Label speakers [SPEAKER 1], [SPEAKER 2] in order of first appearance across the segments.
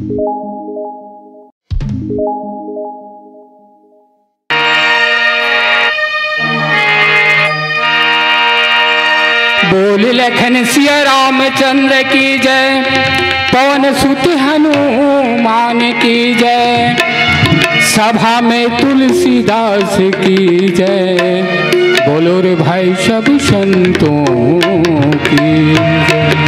[SPEAKER 1] बोल लखन सिया रामचंद्र की जय, पवन सुत हनुमान की जय, सभा में तुलसीदास की जय, बोलो रे भाई सब संतों की जय।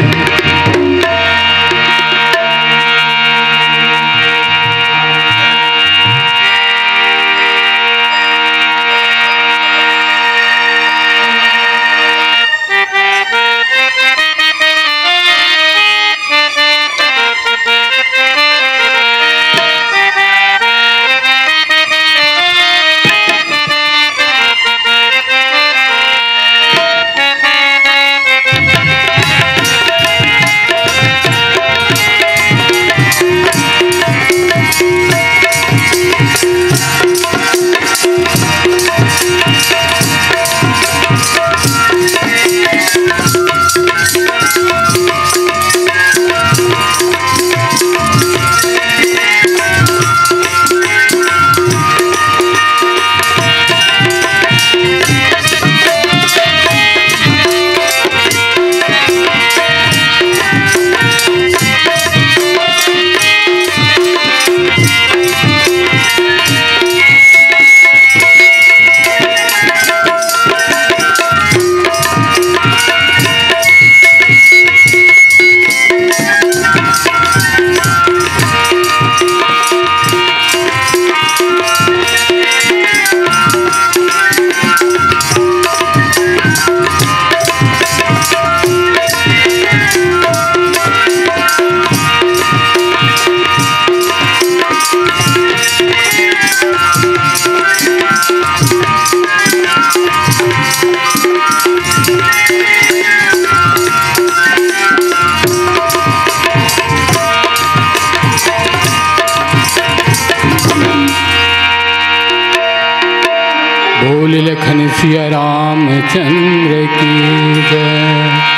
[SPEAKER 1] बोल लखन सिया रामचंद्र की जय।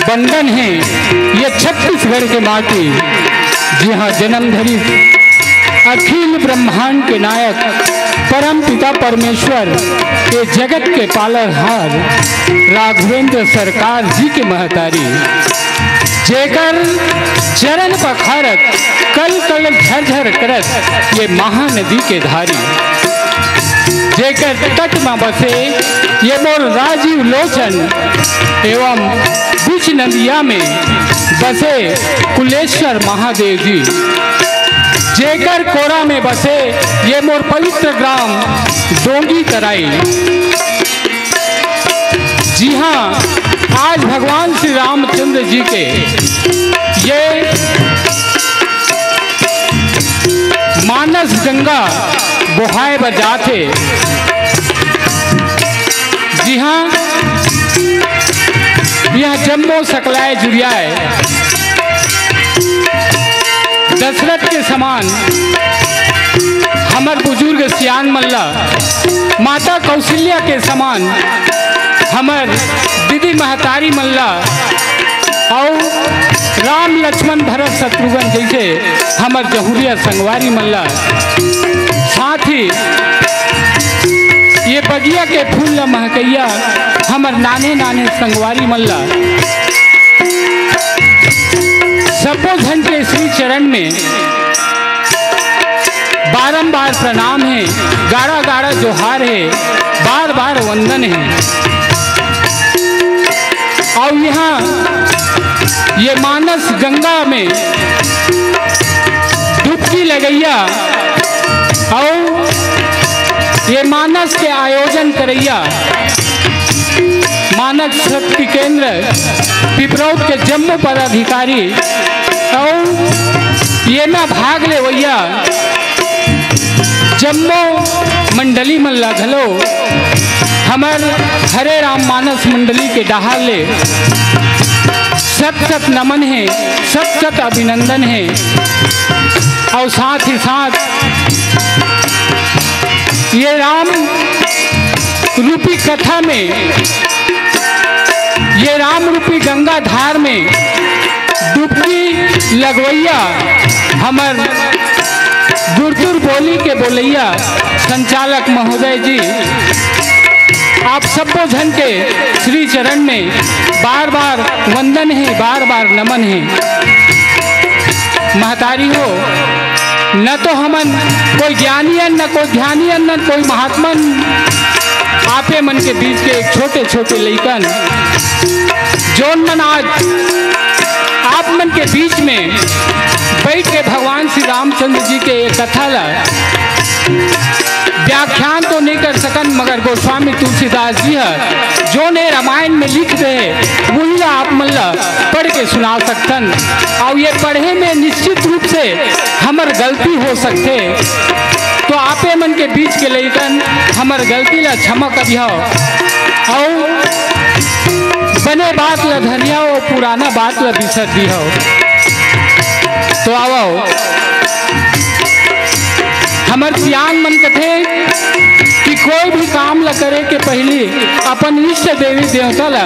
[SPEAKER 1] बंधन है ये छत्तीसगढ़ के माटी, जी हाँ जन्मधरी अखिल ब्रह्मांड के नायक परम पिता परमेश्वर के जगत के पालनहार राघवेंद्र सरकार जी के महतारी, जेकर चरण पखारत कल कल झरझर करत ये महानदी के धारी, जेकर तट में बसे ये मोर राजीव लोचन एवं बीच नदिया में बसे कुलेश्वर महादेव जी, जेकर कोरा में बसे ये मोर पवित्र ग्राम डोंगी तराई। जी हाँ, आज भगवान श्री रामचंद्र जी के ये मानस गंगा बुहाए बजाते। जी हाँ, यह जम्मो सकलाए जुड़ियाए दशरथ के समान हमर बुजुर्ग सियान मल्ला, माता कौशल्या के समान हमर दीदी महतारी मल्ला, और राम लक्ष्मण भरत शत्रुघ्न जैसे हमर जहुरिया संगवारी मल्ला, साथ ही ये बगिया के फूल ल महकैया हमर नाने नाने संगवारी मल्ला, सबो झन के श्री चरण में बारंबार प्रणाम है, गाड़ा गाड़ा जोहार है, बार बार वंदन है। और यहाँ ये मानस गंगा में डुबकी लगैया और ये मानस के आयोजन करैया मानस शक्ति केंद्र पिपरौद के जम्मू पदाधिकारी और ये ना भाग ले भैया जम्मू मंडली मल्ला घलो हमर हरे राम मानस मंडली के डहाल ले सत सत नमन है, सत सत अभिनंदन है। और साथ ही साथ ये राम रूपी कथा में, ये राम रूपी गंगा धार में डुबकी लगवैया हमर गुरदुर बोली के बोलैया संचालक महोदय जी, आप सबको झन के श्री चरण में बार बार वंदन है, बार बार नमन है। महतारी हो, न तो हमन कोई ज्ञानियन, न कोई ध्यानियन, न कोई महात्मन, आपे मन के बीच के एक छोटे छोटे लइकन जोन मन आज आप मन के बीच में बैठ के भगवान श्री रामचंद्र जी के एक कथा ला व्याख्यान तो नहीं कर सकन, मगर गोस्वामी तुलसीदास जी है जो ने रामायण में लिख दे वही आप मल्ला पढ़ के सुना सकतन। और ये पढ़े में निश्चित रूप से हमर गलती हो सकते, तो आपे मन के बीच के लेकिन हमर गलती ला क्षमा करियो और बने बात ला धनिया और पुराना बात ला बिसर दियो। तो आओ हमर सियान मन कथे कि कोई भी काम ला करे के पहले अपन इष्ट देवी देवता ला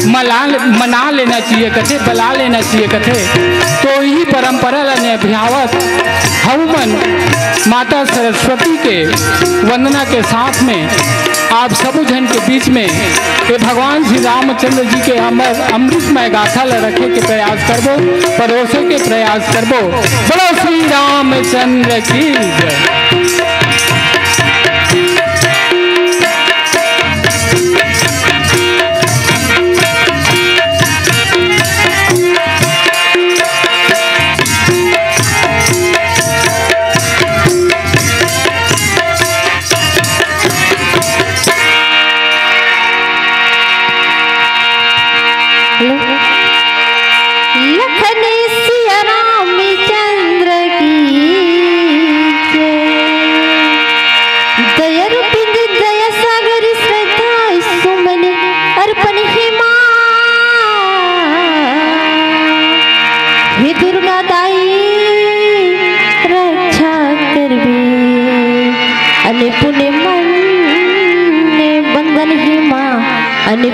[SPEAKER 1] मना लेना चाहिए कथे, बला लेना चाहिए कथे। तो यही परंपरा ला निभावत हनुमान माता सरस्वती के वंदना के साथ में आप सब जन के बीच में ये भगवान श्री रामचंद्र जी के अमर अमृतमय गाथा ला रखे के प्रयास करबो, परोसे के प्रयास करबो। बोलो श्री रामचंद्र की जय।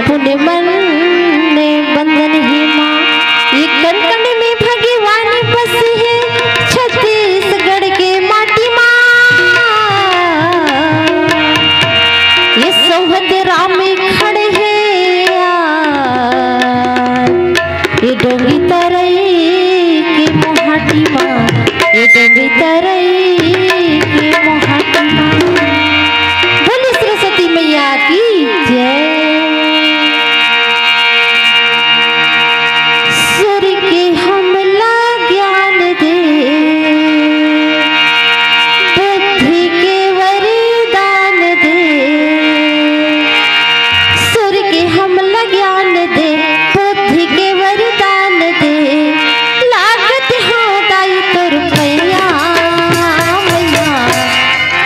[SPEAKER 2] पुण्य मन ने बंधन ही माँ, ये कण कण में भगवान बसी है छत्तीसगढ़ के माटी माँ। ये सौहद राम में खड़े हैं ये डोंगी तरई के मोहाटी माँ, ये डोंगी तरई के मोहाटी माँ। बोली सरस्वती मैया की जय।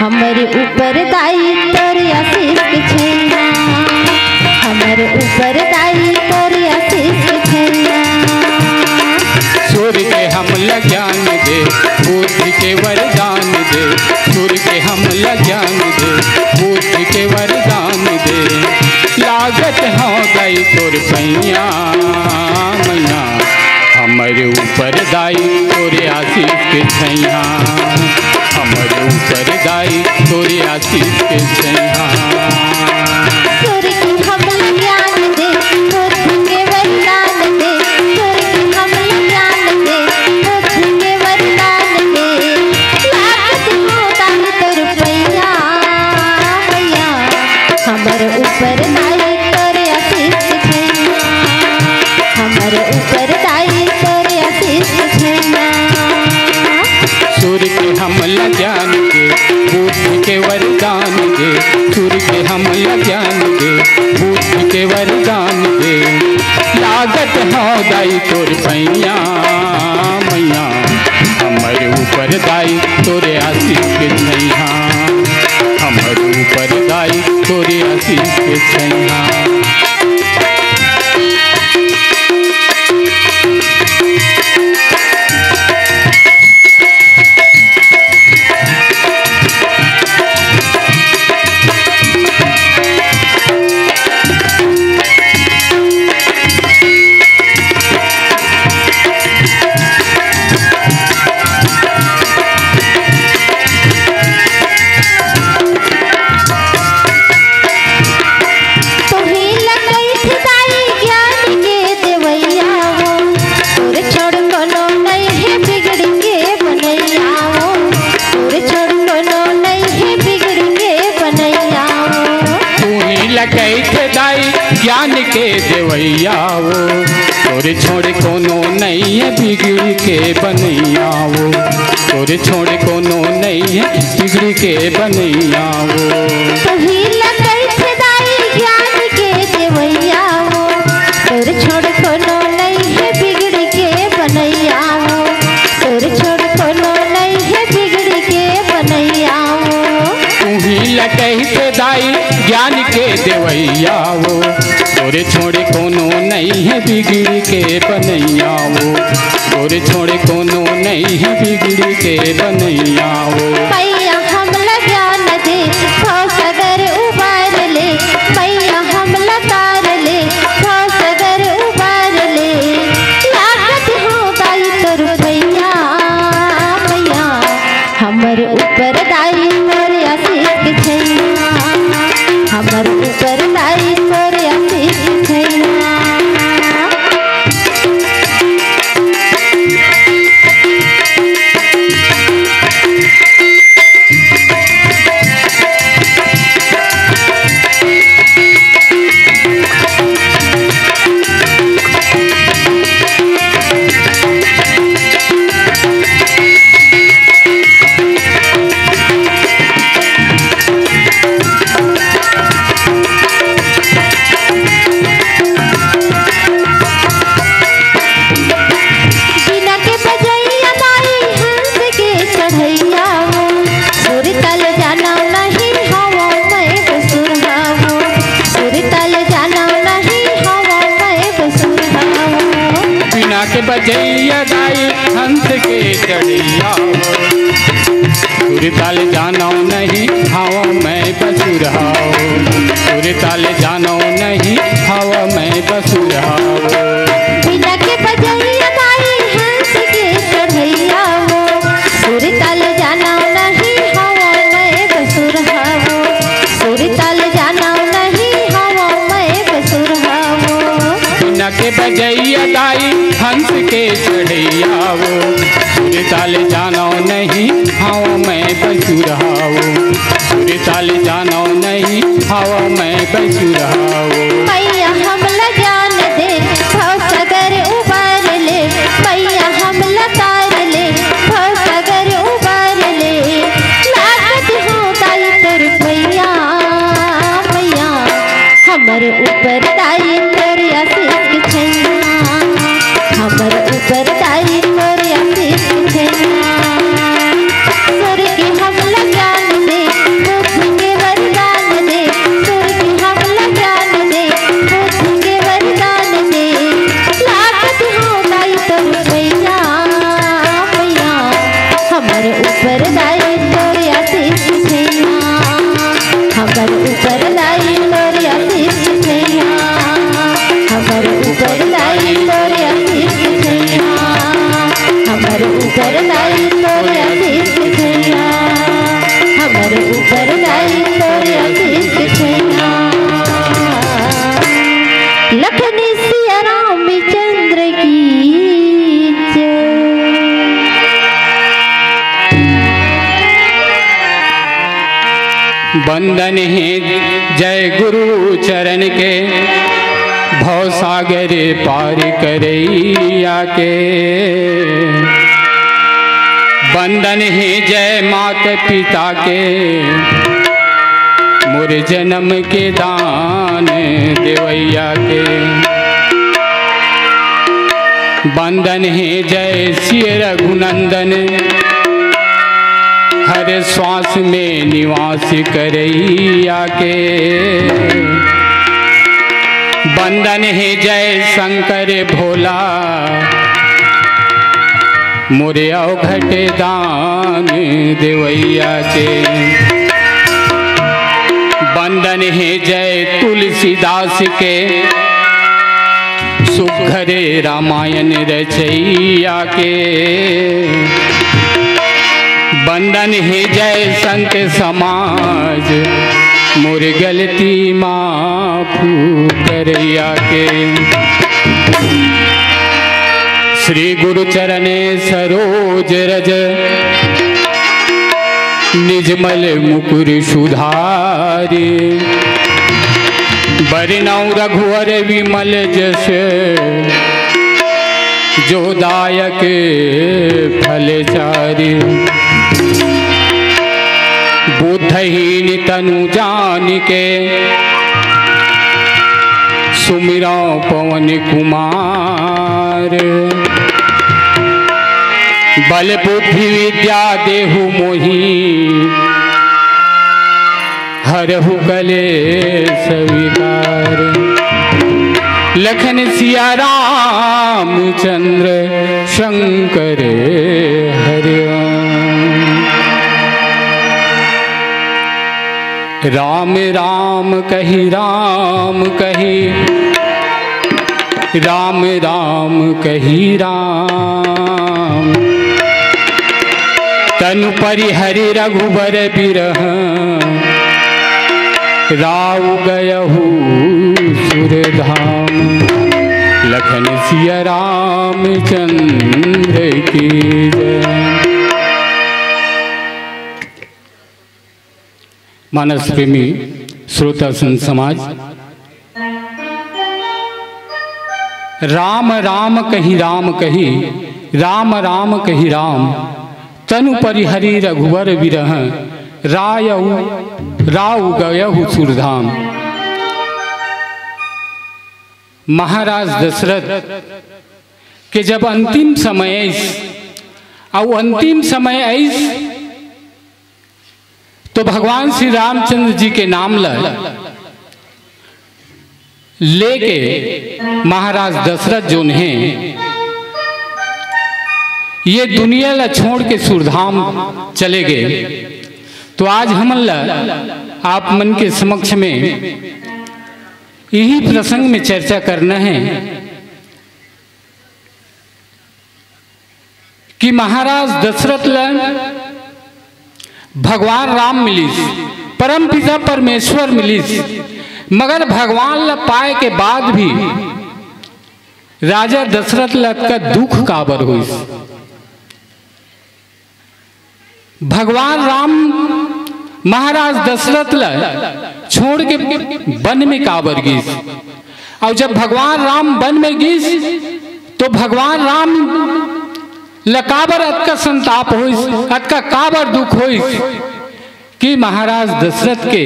[SPEAKER 2] हमारे ऊपर दाई तोर आशीष के छैया, हमारे ऊपर दाई तोर आशीष के छैया।
[SPEAKER 1] सूर्य के हमला ज्ञान दे, बुद्धि के वरदान दे, सूर्य के हमला ज्ञान दे, बुद्धि के वरदान दे, लागत हो गई तोर पैया दाई तोरे आशीष के छैया, हमर ऊपर दाई तोरे आशीष के छैया।
[SPEAKER 2] सुर की हमल ज्ञान दे, बुद्धि के वरदान दे, सुर की हमल ज्ञान दे, बुद्धि के वरदान दे, लागत हो दाई तोर पैया मैया, हमर ऊपर दाई तोरे आशीष के छैया, हमर ऊपर दाई तोरे आशीष के छैया।
[SPEAKER 1] सुर के हमला ज्ञान दे, बुद्धि के वरदान दे, सुर के हमला ज्ञान दे, बुद्धि के वरदान दे, लागत हो दाई तोर पैया मैया, हमर ऊपर दाई तोरे आशीष के छैया, हमर ऊपर दाई तोरे आशीष के छैया। ज्ञान के देवैया वो तोरे छोड़ कोनो नहीं है बिगड़ के बनैया वो, तोरे छोड़ कोनो नहीं है बिगड़ के बनैया वो।
[SPEAKER 2] ज्ञान के देवैया वो तोरे छोड़ कोनो नहीं है बिगड़ के बनैया वो, तोरे छोड़ कोनो नहीं है बिगड़ के बनैया वो।
[SPEAKER 1] तुम्ही लगैत दाई ज्ञान के देवैया वो तोरे छोड़े कोनो नहीं है बिगड़ के बनैया वो, तोरे छोड़े कोनो नहीं है बिगड़ के बनैया वो।
[SPEAKER 2] मैया हमला ज्ञान दे, सगर उबार ले, मैया हमला तार ले, सगर उबार ले, लागत हो दाई तोर पैया मैया, हमर ऊपर दाई तोर आशीष के छैया, हमर ऊपर दाई तोर आशीष के छैया।
[SPEAKER 1] के बजैया दाई हंस के चढ़ैया, सुर ताल जानो नहीं हवा में बसुरहाओ, सुर ताल जानो नहीं हवा में बसुरहाओ।
[SPEAKER 2] बिना के बजैया दाई हंस के चढ़ैया वो, सुर ताल जानो नहीं हवा में बसुरहाओ, सुर ताल जानो नहीं हवा में बसुरहाओ।
[SPEAKER 1] बिना के बजैया दाई हंस के चढ़ैया वो, सुर ताल जानो नहीं हवा में बसुरहाओ, सुर ताल जानो नहीं हवा में बसुरहाओ।
[SPEAKER 2] मैया हमला ज्ञान दे, सगर उबार ले, मैया हमला तार ले, सगर उबार ले, लागत हो दाई तोर पैया मैया, हमर ऊपर दाई तोर आशीष के छैया, हमर ऊपर दाई तोर आशीष के छैया। सुर के हमला ज्ञान दे, बुद्धि के वरदान दे, सुर के हमला ज्ञान दे, बुद्धि के वरदान दे, लागत हो दाई तोर पैया मैया, हमर ऊपर दाई तोर आशीष के छैया, हमर ऊपर दाई तोर आशीष के छैया, हमर ऊपर
[SPEAKER 1] बंदन है जय गुरु चरण के, भव सागर पार करैया के। बंदन है जय माता पिता के, मोर जन्म के दान देवैया के। बंदन है जय श्री रघुनंदन, हर श्वास में निवास करैया के। बंदन है जय शंकर भोला, मोरे अवघट दान देवैया के। बंदन है जय तुलसीदास के, सुघरे रामायण रचैया के। बंदन है जय संत समाज, मोर गलती माफ करैया के। श्री गुरु चरणे सरोज रज, निजमल मुकुर सुधारी। बरनौ रघुवर विमल जस, जो दायक फलचारी। बुद्धहीन तनु जान के, सुमिरौ पवन कुमार। बल बुद्धि विद्या देहु मोहि, हरहु कलेश विकार। लखन सिया राम चंद्र शंकर हरि। राम राम कही राम कही, राम राम कही राम। तनु परिहरि रघुबर बिरह, राव गयहु सुरधाम। लखन सिया राम चंद्र की जय। मानस प्रेमी श्रोता संत समाज, राम राम कही राम कही, राम राम कही राम। तनु परिहरि रघुवर विरह, राव गयहु सुरधाम। महाराज दशरथ के जब अंतिम समय और अंतिम समय ऐस, तो भगवान श्री रामचंद्र जी के नाम लेके महाराज दशरथ जो हैं ये दुनिया ला छोड़ के सुरधाम चले गए। तो आज हम आप मन के समक्ष में यही प्रसंग में चर्चा करना है कि महाराज दशरथ ला भगवान राम मिलिस, परम पिता परमेश्वर मिलिस, मगर भगवान ला पाए के बाद भी राजा दशरथ ला का दुख काबर हुई। भगवान राम महाराज दशरथ ला छोड़ के वन में काबर गिस, और जब भगवान राम वन में गिस तो भगवान राम लकाबर अतका संताप होइस, अतका काबर दुख होइस कि महाराज दशरथ के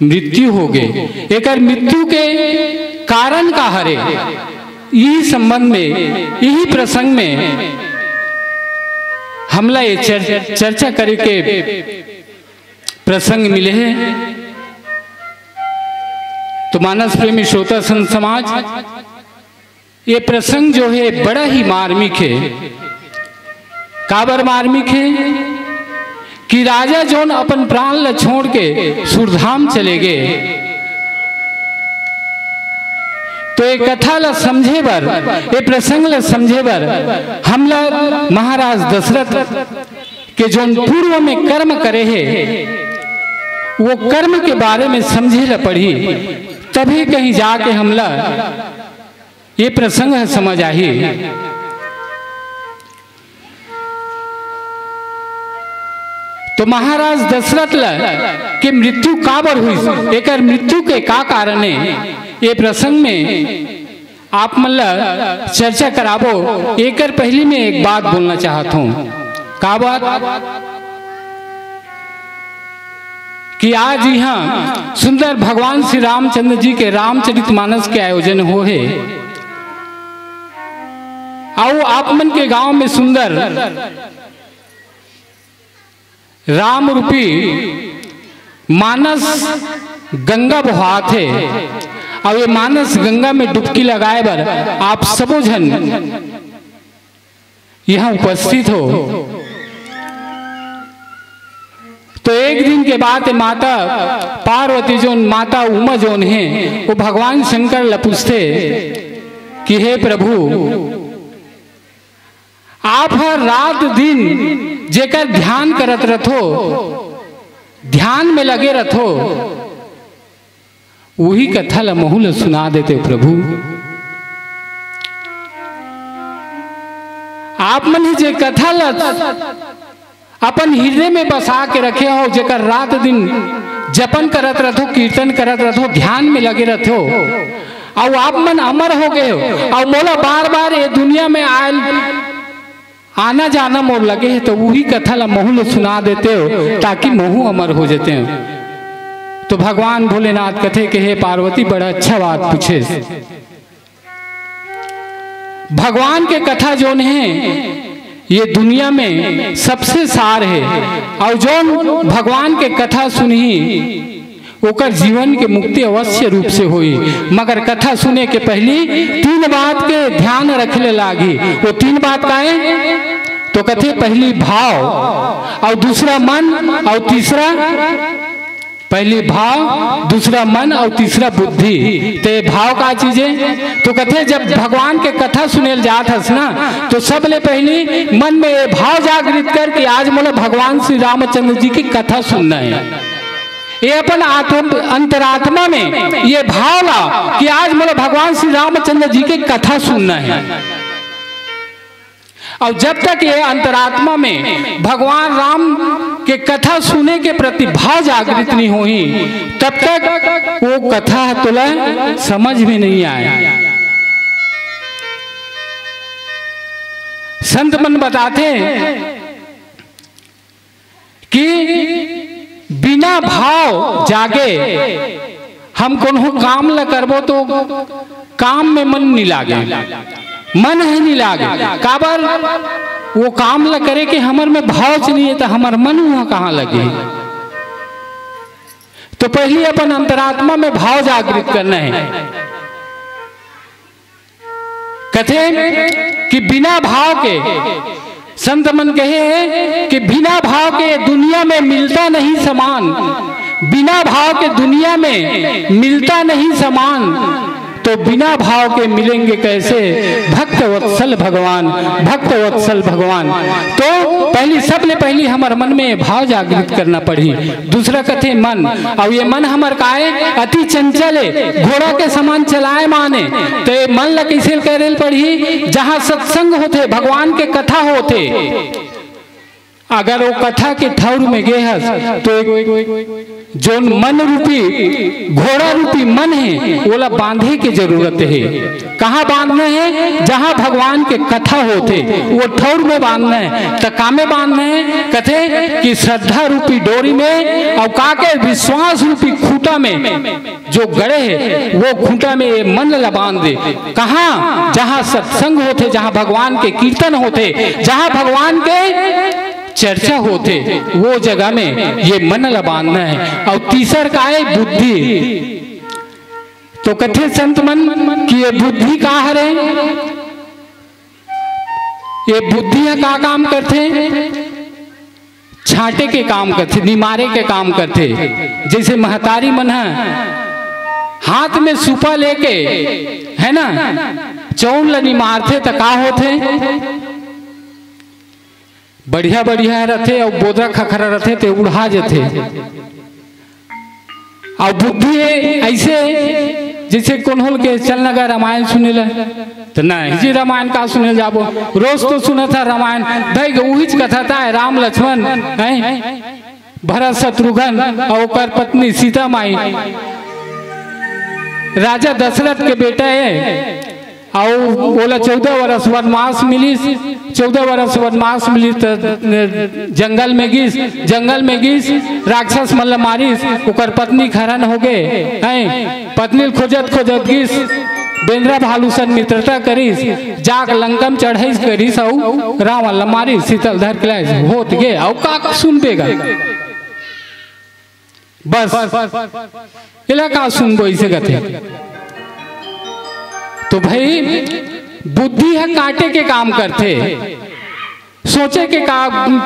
[SPEAKER 1] मृत्यु हो गए। एक मृत्यु के कारण का हरे, यही संबंध में यही प्रसंग में हमला ये चर्चा करके प्रसंग मिले हैं। तो मानस प्रेमी श्रोता संत समाज, ये प्रसंग जो है बड़ा ही मार्मिक है। काबर मार्मिक है कि राजा जोन अपन प्राण ला छोड़ के सुरधाम चले गए, तो ये कथा ला समझे बर, ये प्रसंग ला समझे बर हमला महाराज दशरथ के जोन पूर्व में कर्म करे है, वो कर्म के बारे में समझे ला पड़ी, तभी कहीं जाके हमला ये प्रसंग समझ आई। तो महाराज दशरथ के मृत्यु काबर हुई, एक मृत्यु के का कारण है, ये प्रसंग में आप मतलब चर्चा कराबो। एक पहली में एक बात बोलना चाहता हूँ। का बात कि आज यहाँ सुंदर भगवान श्री रामचंद्र जी के रामचरितमानस के आयोजन हो है। आओ आप मन के गांव में सुंदर राम रूपी मानस गंगा बहात है, और ये मानस गंगा में डुबकी लगाए बर आप सबो जन यहाँ उपस्थित हो। तो एक दिन के बाद माता पार्वती जोन माता उमा जोन है वो भगवान शंकर ला पूछते कि हे प्रभु, आप हर रात दिन जेकर ध्यान करत रथो, ध्यान में लगे रथो, वही कथा ला महू ला सुना देते हो प्रभु। आप मन ही जे कथा ला अपन हृदय में बसा के रखे हो, जेकर रात दिन जपन करत रथो, कीर्तन करत रथो, ध्यान में लगे रथो, और आप मन अमर हो गए हो। और मोला बार बार ये दुनिया में आना जाना मोर लगे है, तो वही कथा ला महू ला सुना देते हो ताकि महू अमर हो जाते हो। तो भगवान भोलेनाथ कथे के हे पार्वती, बड़ा अच्छा बात पूछे। भगवान के कथा जोन है ये दुनिया में सबसे सार है, और जोन भगवान के कथा सुनही ओकर जीवन के मुक्ति अवश्य रूप से हुई। मगर कथा सुने के पहली 3 बात के ध्यान रखले लागी। वो 3 बात का है तो कथे पहली भाव, और दूसरा मन, और तीसरा पहली भाव, दूसरा मन, और तीसरा बुद्धि। तो ये भाव का चीज है। तो कथे जब भगवान के कथा सुनेल जात हस ना, तो सबले पहली मन में ये भाव जागृत कर कि आज मोला भगवान श्री रामचंद्र जी की कथा सुनना है। ये अपन अंतरात्मा में ये भाव ला कि आज मोला भगवान श्री रामचंद्र जी की कथा सुनना है। और जब तक ये अंतरात्मा में भगवान राम के कथा सुने के प्रति भाव जागृत नहीं हुई, तब तक वो कथा तुला समझ में नहीं आया। संत मन बताते कि बिना भाव जागे हम कोनो काम ला करबो तो काम में मन नहीं लागे, मन है नहीं लागे। काबर वो काम ला करे कि हमर में भाव नहीं है, तो हमार मन वहां कहाँ लगे। तो पहले अपन अंतरात्मा में भाव जागृत करना है। कथे कि बिना भाव के, संत मन कहे कि बिना भाव के दुनिया में मिलता नहीं समान, बिना भाव के दुनिया में मिलता नहीं समान, तो बिना भाव के मिलेंगे कैसे भक्त वत्सल भगवान, भक्त वत्सल भगवान। तो पहली सबले पहली हमारे मन में भाव जागृत करना पड़ी। दूसरा कथे मन, और ये मन हमार काहे अति चंचल है, घोड़ा के समान चलाए माने। तो ये मन ला कैसे करे पड़ी, जहाँ सत्संग होते, भगवान के कथा होते, अगर वो कथा के ठौर में गए हस तो जो मन रूपी घोड़ा रूपी मन है वो बांधे की जरूरत है। कहाँ बांधना है, जहाँ भगवान के कथा होते वो ठौर में बांधना है। तो कामे बांधना है, कथे कि श्रद्धा रूपी डोरी में, और काके विश्वास रूपी खूंटा में जो गड़े है वो खूंटा में ये मन ला बांध दे। कहाँ, जहाँ सत्संग होते, जहाँ भगवान के कीर्तन होते, जहाँ भगवान के चर्चा होते, वो जगह में ये मन ला बांधना है। और तीसर का है बुद्धि। तो कथे संत मन कि ये बुद्धि का हरे, ये बुद्धि का काम करते, छांटे के काम करते, निमारे के काम करते। जैसे महतारी मन है हाथ में सुपा लेके है ना चौन ला निमारते, तो का होते बढ़िया बढ़िया रहते, और बोदरा खखरा रहते तो उड़ा जाते। और बुद्धि ऐसे जैसे कौन के चल लगा रामायण सुने ला, तो नहीं जी रामायण का सुने जाबो, रोज तो सुना था रामायण, भाई वही कथा था राम लक्ष्मण है भरत शत्रुघ्न और ओकर पत्नी सीता माई राजा दशरथ के बेटा है। और बोला 14 वर्ष वनवास मिली, 14 वर्ष वनवास मिली तो जंगल में गिस राक्षस मतलब मारिस, ओकर पत्नी खरन हो गए हैं। पत्नी खोजत गिस बेंद्रा भालू सन मित्रता करिस, जाक लंकम चढ़ाइस करिस और रावण मारिस शीतल धर के होत गे और का सुनबेगा बस इलाका सुनबो इसे कहते। तो भाई बुद्धि है कांटे के काम करते, सोचे के काम।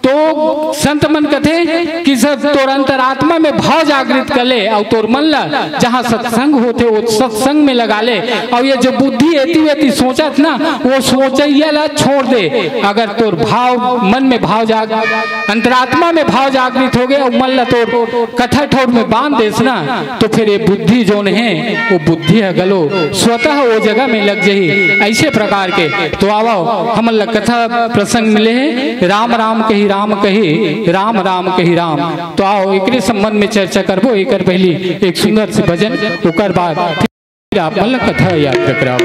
[SPEAKER 1] तो संत मन कथे कि सब तोर अंतरात्मा में भाव जागृत कर ले और तोर मन ला जहाँ सत्संग होते वो सत्संग में लगा ले। और ये जो बुद्धि एती सोचत ना वो सोचैया ला छोड़ दे। अगर तोर भाव मन में भाव जाग अंतरात्मा में भाव जागृत हो गए और मन ला तोर कथा ठोर में बांध देस ना तो फिर ये बुद्धि जो है वो बुद्धि है गलो स्वतः वो जगह में लग जाही। ऐसे प्रकार के तो आओ हम कथा प्रसंग मिले हैं राम राम कही राम कही राम राम कही राम। तो आओ एक संबंध में चर्चा करबो। एक पहली एक सुंदर से भजन ओकर बाद फिर आप कथा याद कराओ।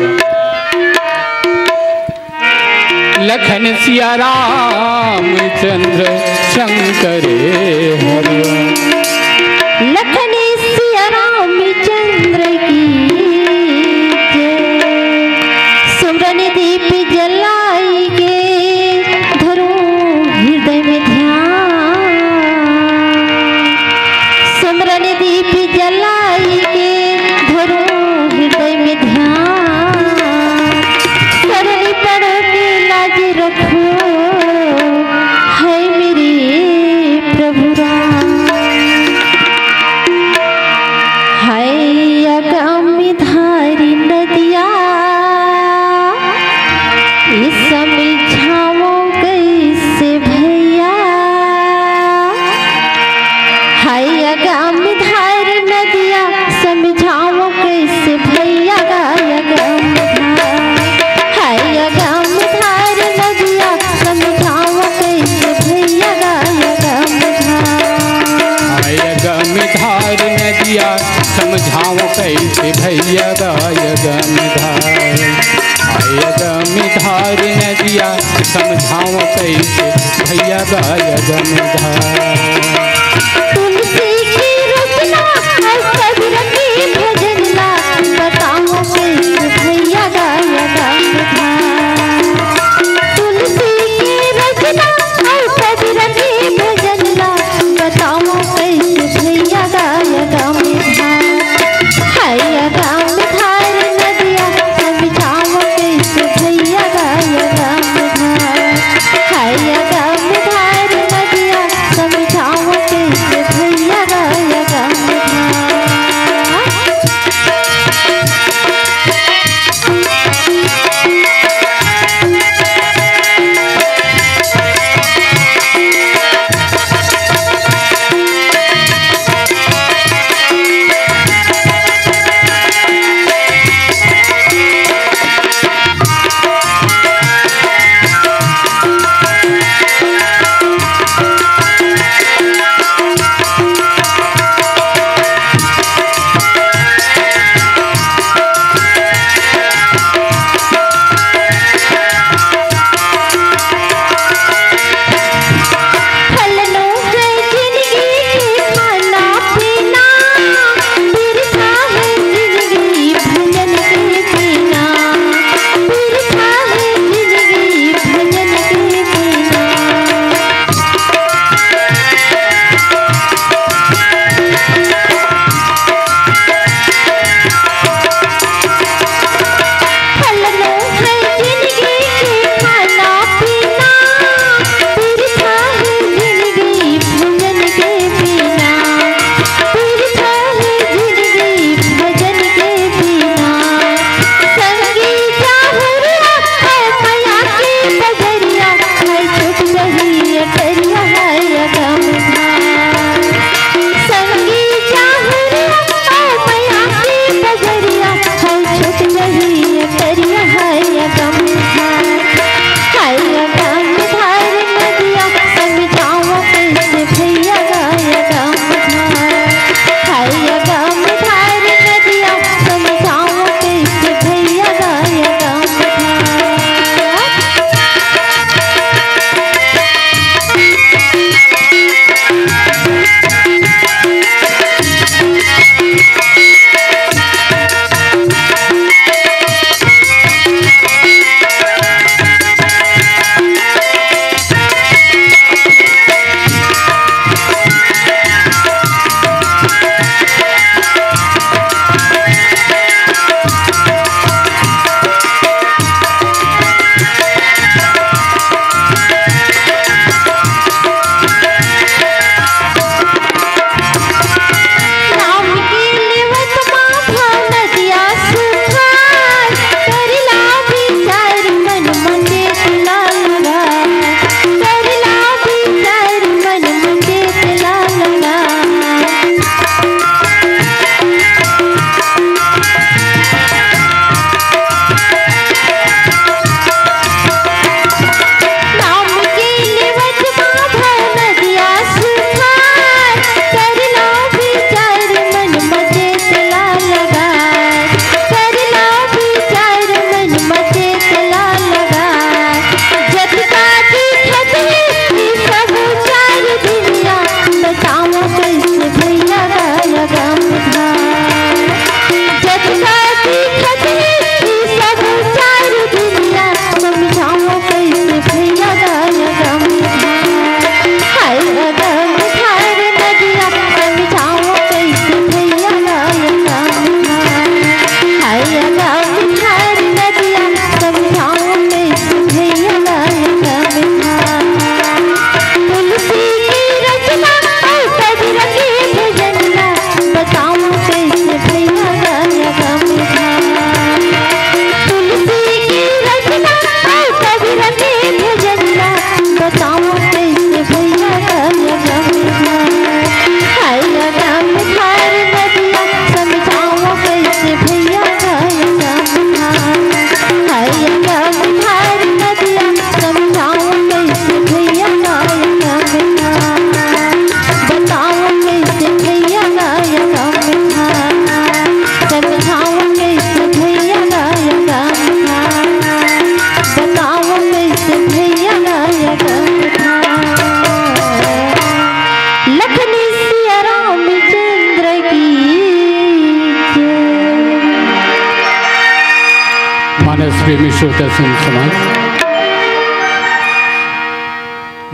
[SPEAKER 1] लखन सिया राम चंद्र शंकर हरि,
[SPEAKER 2] लखन सिया राम चंद्र की सुमरन दीप जलाई के धरो हृदय में ध्यान, सुमरन दीप जलाई के धरो हृदय में ध्यान, शरण पढ़ के लाज रखो है मेरे प्रभु राम। हाय अगम धारी नदिया इस समझाओ कैसे भैया, हाय अगम धारी नदिया समझाओ कैसे भैया गाय गम हाय अगम धारी नदिया समझाओ कैसे भैया गाय गम
[SPEAKER 1] गम धार नदिया समझाओ कैसे भैया गाय गम धार, आय गम धार नदिया समझाओ कैसे भैया गाय गम धार।
[SPEAKER 2] तुलसी की रचना और कबीर की भजन ला बताओ कैसे भैया गाय गम धार, तुलसी की रचना और कबीर की भजन ला बताओ कैसे भैया गाय गम धार। हाय गम धार नदिया समझाओ कैसे भैया गाय गम धार, हाय गम धार नदिया समझाओ
[SPEAKER 1] मानस प्रेमी श्रोता सुन समाज,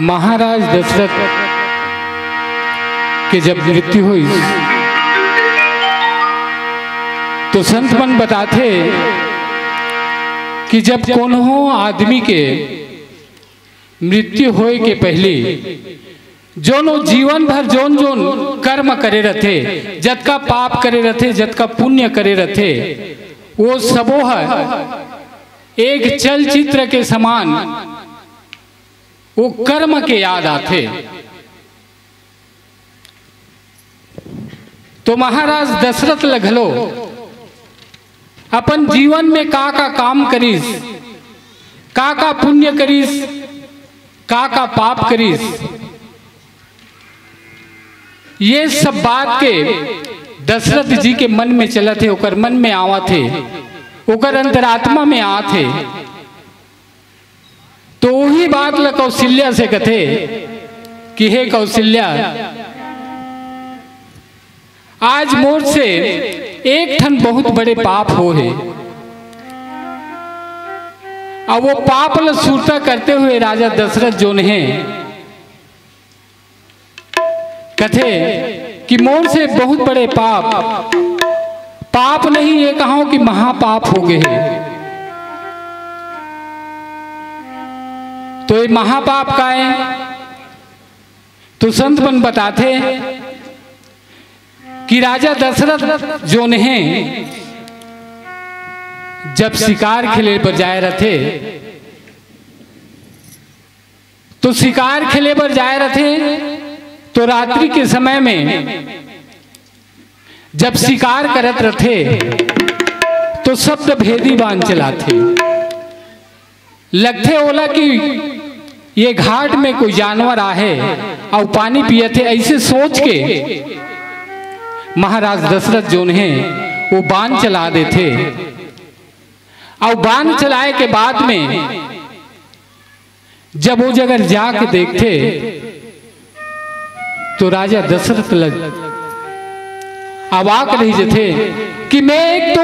[SPEAKER 1] महाराज दशरथ के जब मृत्यु हुई तो संत मन बताते कि जब कोनो आदमी के मृत्यु होए के पहले जोनो जीवन भर जोन जोन कर्म करे रहते, जत का पाप करे रहते, जत का पुण्य करे रहते, वो सबो है एक चलचित्र के समान वो कर्म के याद आते। तो महाराज दशरथ लगलो अपन जीवन में का काम करीस, का पुण्य करीस, का पाप करीस, ये सब बात के दशरथ जी के मन में चला थे, ओकर मन में आवा थे, ओकर अंतरात्मा में आ थे। तो वही बात ल कौशल्या से कथे कि हे कौशल्या, आज मोर से एक ठन बहुत बड़े पाप हो है, और वो पाप ल सूरता करते हुए राजा दशरथ जो ने कथे कि मोर से बहुत बड़े पाप नहीं, ये कहो कि महापाप हो गए हैं। तो ये महापाप का है? तो संत मन बताते कि राजा दशरथ जो ने जब शिकार खेले पर जाए रहे, तो शिकार खेले पर जाए रहे तो रात्रि के समय में जब शिकार करत रहे तो शब्द भेदी बांध चलाते, लगते ओला कि ये घाट में कोई जानवर आहे और पानी पिए थे। ऐसे सोच के महाराज दशरथ जो है वो बांध चला देते, और बांध चलाए के बाद में जब वो जगह जाके देखते तो राजा दशरथ अवाक रही जथे कि मैं एक तो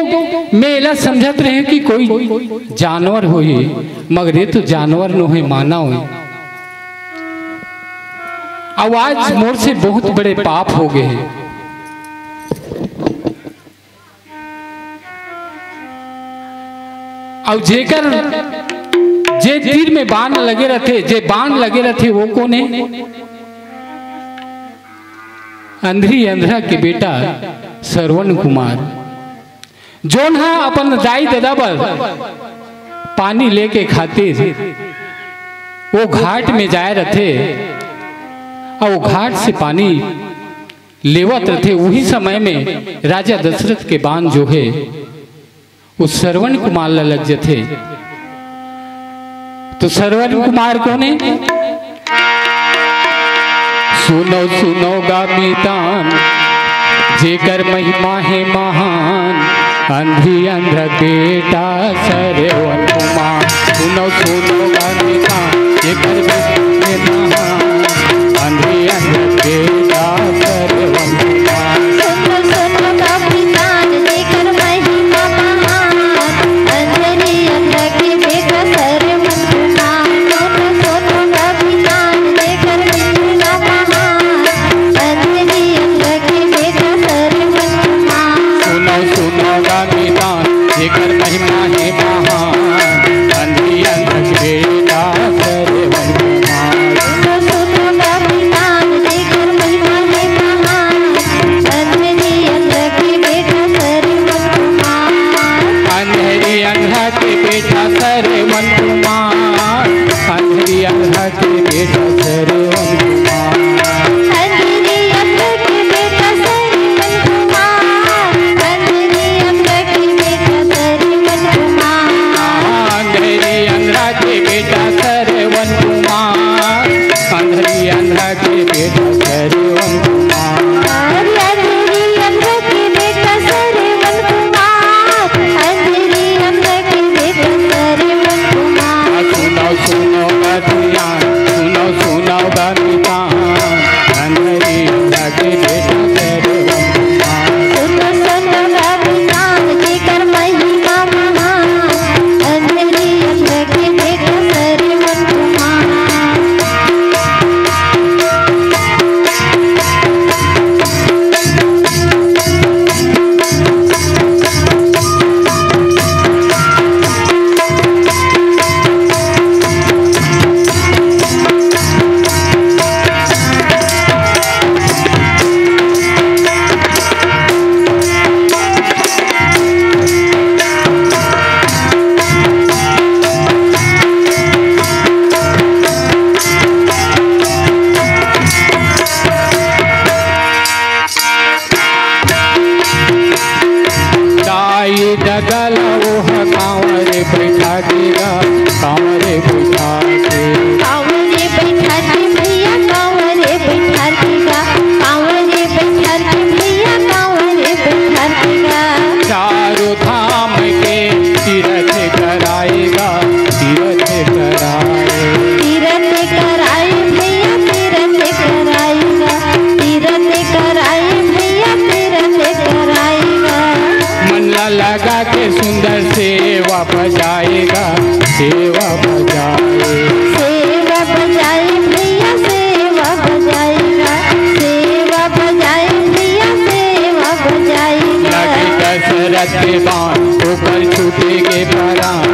[SPEAKER 1] मेला समझत रहे कि कोई जानवर हो, मगर ये तो जानवर न हो, माना हो। आज मोर से बहुत बड़े पाप हो गए हैं। और जेकर जे तीर में बाण लगे रहते, जे बाण लगे रहते वो कोने? अंधरी अंधरा के बेटा श्रवण कुमार, जोन हा अपन दाई दादा पर पानी लेके खातिर वो घाट में जाए रहे, और वो घाट से पानी लेवत रहे। वही समय में राजा दशरथ के बाण जो है वो श्रवण कुमार लग जथे। तो श्रवण कुमार कोने? सुनो सुनो गामितान, जेकर महिमा है महान, अंधी अंध बेटा श्रवण कुमार। सुनो सुनो गामितान, जेकर महिमा है महान, अंधी अंध बेटा श्रवण कुमार।
[SPEAKER 2] सुनो सुनो गामितान, जेकर महिमा महान, अंधी अंध के बेटा श्रवण कुमार। सुनो सुनो गामितान, जेकर महिमा
[SPEAKER 1] जेकर महिमा है महान, अंधी अंध बेटा श्रवण कुमार।
[SPEAKER 2] सुनो गामितान, जेकर महिमा है महान, अंधी अंध के बेटा श्रवण कुमार।
[SPEAKER 1] अंधेरी अंधा के बेटा श्रवण कुमार, अंधेरी अंधा के बेटा श्रवण कुमार।
[SPEAKER 2] अंधेरी अंध के बेटा श्रवण कुमार, अंधेरी अंध के बेटा श्रवण कुमार।
[SPEAKER 1] अंधेरी अंधा के बेटा श्रवण कुमार, अंधेरी अंधा के बेटा श्रवण कुमार।
[SPEAKER 2] अंधेरी अंध के बेटा श्रवण कुमार, अंधेरी अंध के बेटा श्रवण कुमार।
[SPEAKER 1] सुनो सुनो गा ध्यान, सुनो सुनो गा मिता, डगल ओह कांवर बैठा देगा, कांवर बैठा के
[SPEAKER 2] कांवरे बैठा के भैया कांवरे बैठा देगा, कांवरे बैठा के भैया कांवरे बैठा देगा।
[SPEAKER 1] चारों धाम के तीर्थ कराएगा, तीर्थ कराए,
[SPEAKER 2] तीर्थ कराए भैया तीर्थ कराएगा, तीर्थ कराए भैया तीर्थ कराएगा।
[SPEAKER 1] मन लगा के सुंदर सेवा बजाएगा, सेवा बजाए,
[SPEAKER 2] सेवा बजाए भैया सेवा बजाएगा, सेवा बजाए भैया सेवा बजाएगा।
[SPEAKER 1] लगे दशरथ के बाण ऊपर छूटेगे प्राण,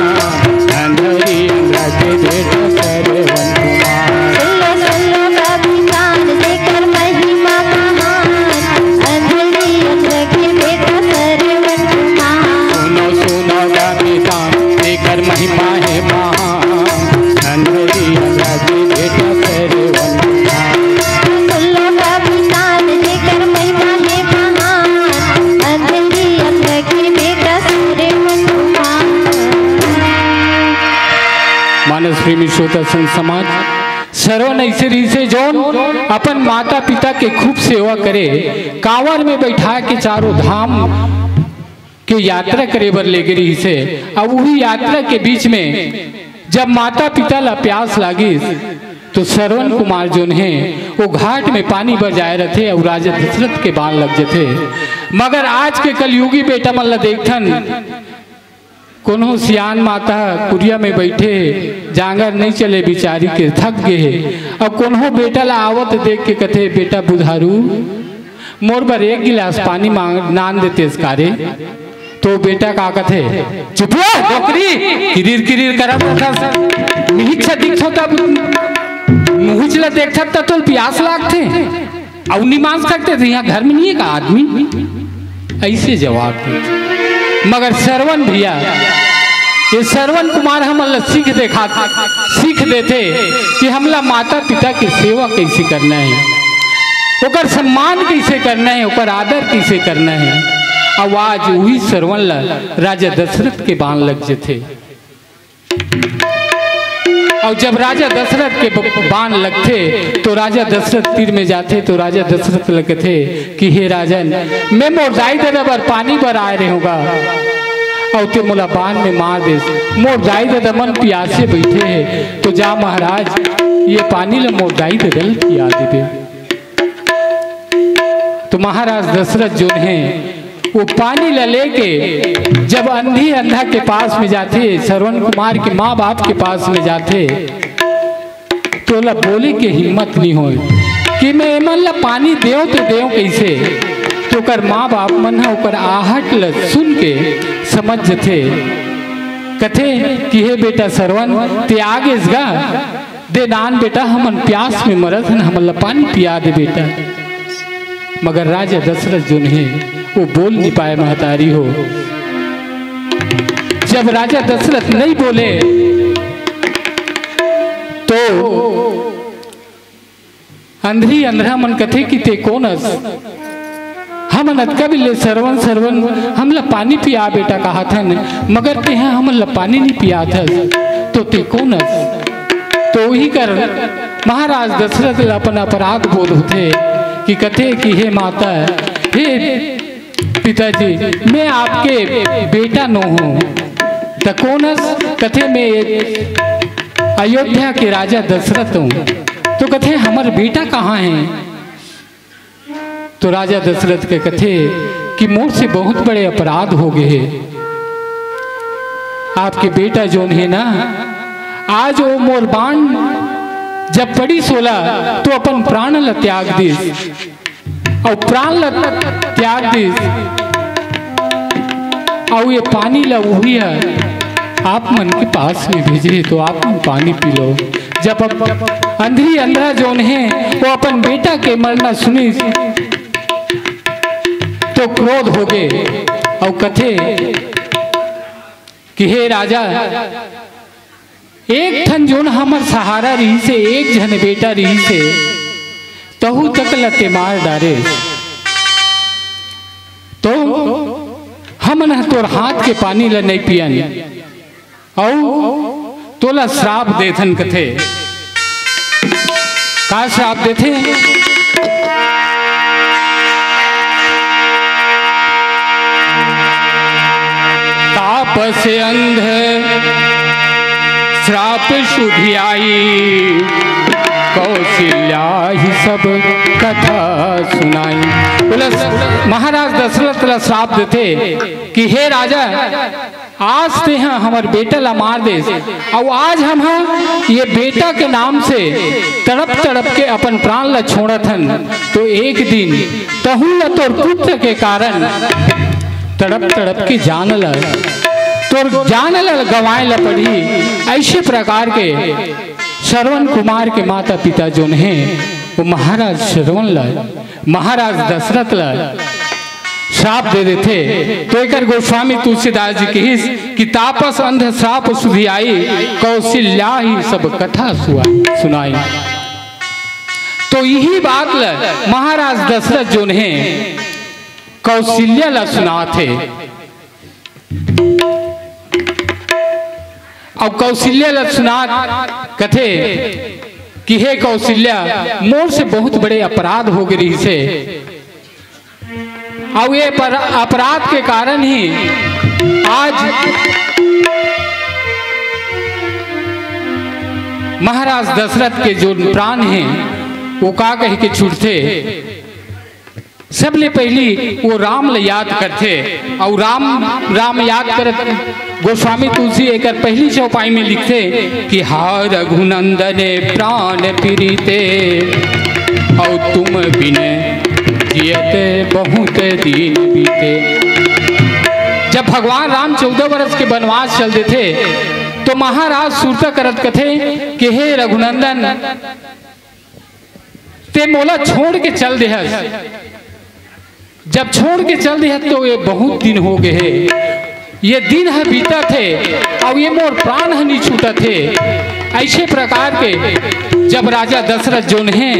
[SPEAKER 1] अंधरी अंधा के बेटा श्रवण कुमार।
[SPEAKER 2] सुनो सुनो कभी कान देकर महिमा महान, अंधरी अंध के बेटा श्रवण कुमार।
[SPEAKER 1] सुनो सुनो गामी कान देकर महिमा है महान, अंधरी अंधा के बेटा श्रवण कुमार।
[SPEAKER 2] सुनो कभी कान देकर महिमा है महान, अंधरी अंध के बेटा श्रवण कुमार।
[SPEAKER 1] मानस प्रेमी श्रोता संत समाज, सर्वन ऐसे रीसे जोन अपन माता पिता के खूब सेवा करे, कांवर में बैठा के चारों धाम के यात्रा करे बर ले गई से। अब वही यात्रा के बीच में जब माता पिता ला प्यास लागी तो श्रवण कुमार जोन है वो घाट में पानी भर जाए रहे और राजा दशरथ के बाण लग जाते। मगर आज के कलयुगी बेटा मन ला देखथन, कोनो सियान माता कुरिया में बैठे जांगर नहीं चले बिचारी के थक गए, अब कोनो बेटा ला आवत देख के कथे बेटा बुधारू मोर बर एक गिलास पानी मांग नान देते इसकारे। तो बेटा का कथे चुप हो नौकरी किरीर किरीर करत मिहिच दिख होता मुहिचला देख सकता तो प्यास लागते और नहीं मांग सकते थे, यहाँ घर में नहीं है का आदमी, ऐसे जवाब दे। मगर श्रवण भैया ये श्रवण कुमार हमला सीख देते कि हमला माता पिता की सेवा कैसे करना है, ओकर सम्मान कैसे करना है, ओकर आदर कैसे करना है। आवाज वही श्रवण ला राजा दशरथ के बाण लग जाते। और जब राजा दशरथ के बाण लगते तो राजा दशरथ तीर में जाते तो राजा दशरथ लगते कि हे राजन मैं मोर जाई दादा बर पानी बर आए रहूँगा और ते मोला बाण में मार दे, मोर जाई दादा मन प्यासे बैठे है तो जा महाराज ये पानी ला मोर जाई दादा पिया दे। तो महाराज दशरथ जो है वो पानी ला लेके जब अंधी अंधा के पास में जाते, श्रवण कुमार के माँ बाप के पास में जाते तो ला बोले के हिम्मत नहीं हो कि मैं मन ला पानी देव तो देव कैसे। तो कर माँ बाप मन है ओकर आहट ला सुन के समझ जथे, कथे कि हे बेटा श्रवण ते आगे गा दे दान बेटा हमन प्यास में मरत हन, हमन ला पानी पिया दे बेटा। मगर राजा दशरथ जो है वो बोल नहीं पाए महतारी हो। जब राजा दशरथ नहीं बोले तो अंधरी अंधरा मन कथे कि ते कौन हस, हम नदका भी ले श्रवण श्रवण हमला पानी पिया बेटा कहा था न, मगर ते हैं हमला पानी नहीं पिया था तो ते कौन हस। तो वही कर महाराज दशरथ अपन अपराध बोध होते कि कथे कि हे माता हे पिताजी मैं आपके बेटा नो हूँ। तो कौन कथे में अयोध्या के राजा दशरथ हूँ। तो कथे हमार बेटा कहाँ है। तो राजा दशरथ के कथे कि मोर से बहुत बड़े अपराध हो गए, आपके बेटा जो है ना आज वो मोर बाण जब पड़ी सोला तो अपन प्राण ला त्याग दीस और प्राण ला त्याग दीस और ये पानी ला वही है आप मन के पास में भेजे तो आप पानी पी लो। जब अंधी अंधा जोन है वो अपन बेटा के मरना सुनी तो क्रोध हो गए और कथे कि हे राजा एक ठन जोन हमर सहारा रही से एक जन बेटा रही से तहु तक लते मार डारे। तो हमन तोर हाथ के पानी ला नहीं पियन और तोला श्राप देथन कथे। का श्राप देथे? ताप से अंध श्राप सुधियाई, कौशल्या ही सब कथा सुनाई। बोला महाराज दशरथ ला श्राप देते कि हे राजा, आज ते हैं हमार बेटा ला मार दे, और आज हम ये बेटा के नाम से तड़प तड़प के अपन प्राण ला छोड़त हन, तो एक दिन तहु ला तोर पुत्र के कारण तड़प तड़प के जान ला तोर जान ला गवाए ला पड़ी। ऐसे प्रकार के श्रवण कुमार के माता पिता जो हैं वो महाराज श्रवण ला महाराज दशरथ ला श्राप दे देते। तो एक गोस्वामी तुलसीदास जी की कि तापस अंध श्राप सुधियाई, कौशल्या ही सब कथा सुनाई। तो यही बात ला महाराज दशरथ जो हैं कौशल्या ला सुना थे। अब कौशल्या ला सुना कथे कि हे कौशल्या, मोर से बहुत बड़े अपराध हो गई से, और ये अपराध के कारण ही आज महाराज दशरथ के जो प्राण हैं वो का कह के छूटते। सबले पहली वो राम ले याद करते, और राम याद करत गोस्वामी तुलसी एक पहली चौपाई में लिखते कि हा रघुनंदन प्राण प्रीते, और तुम बिन जियत बहुत दिन बीते। जब भगवान राम 14 वर्ष के वनवास चल देते तो महाराज सुरता करत कथे कि हे रघुनंदन, ते मोला छोड़ के चल दे। जब छोड़ के चल दिया तो ये बहुत दिन हो गए हैं, ये दिन है बीता थे और ये मोर प्राण है नहीं छूटा थे। ऐसे प्रकार के जब राजा दशरथ जो हैं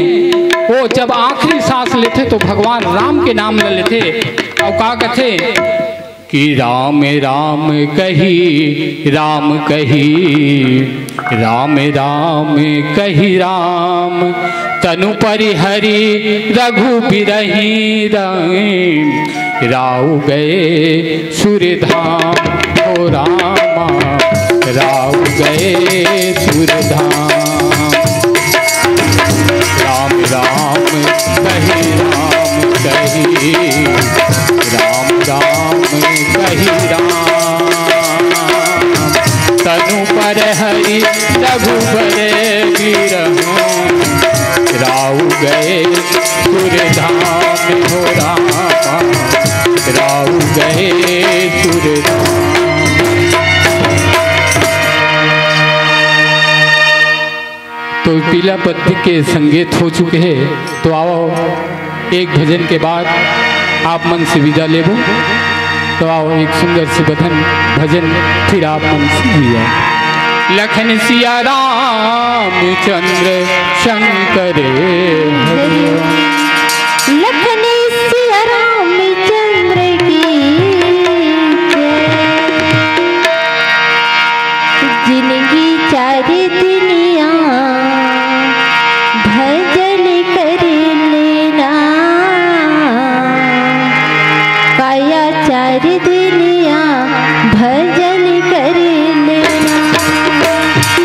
[SPEAKER 1] वो जब आखिरी सांस लेते तो भगवान राम के नाम ले लेते और कहा कहते कि राम राम कही राम कही, राम राम कही राम, तनु परिहरि रघु बिरही राव गए सूर्यधाम। हो रामा राव गए सूर्यधाम। राम राम कही राम कही, राम राम कही राम, तनु परिहरि रघु बिरही राव गए सूर्यधाम। हो रामा राव गए सूर्यधाम। तो पीला पत्ती के संगीत हो चुके हैं, तो आओ एक भजन के बाद आप मन से विदा लेबो। तो आओ एक सुंदर से भजन फिर आप मन से विदा। लखन सिया रामचंद्र शंकर,
[SPEAKER 2] लखन सिया रामचंद्र की जिंदगी चार दुनिया भजन कर लेना, काया चार दुनिया भजन कर लेना,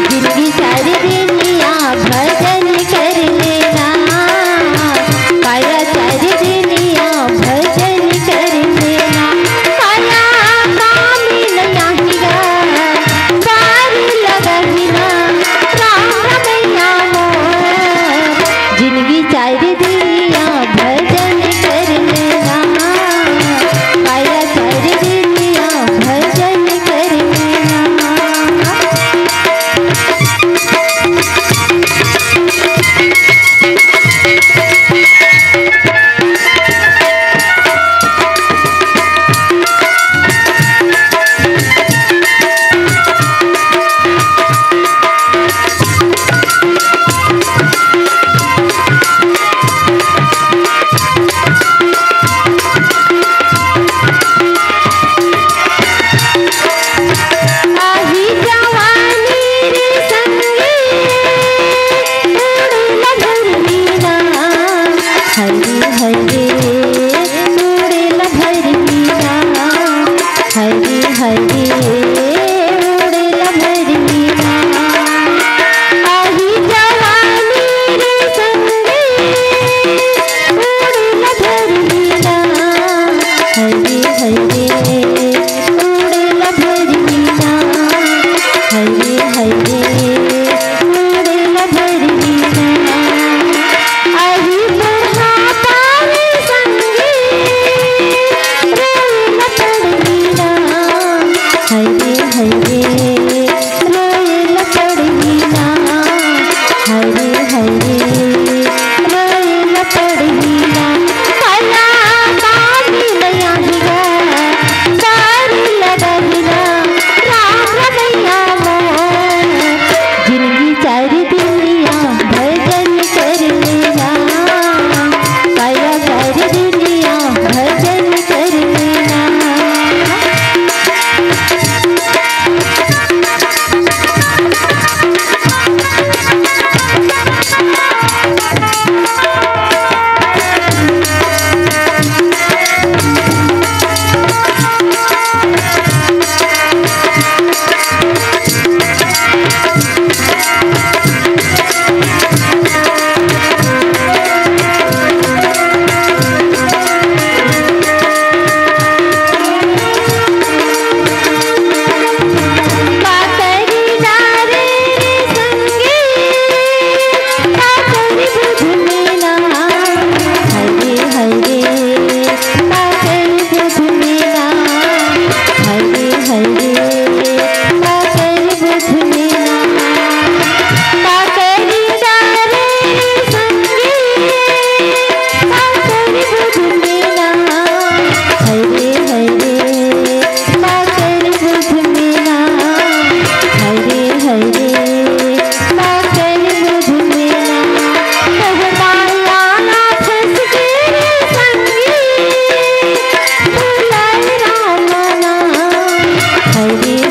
[SPEAKER 2] जिंदगी चार दुनिया भजन कर लेना,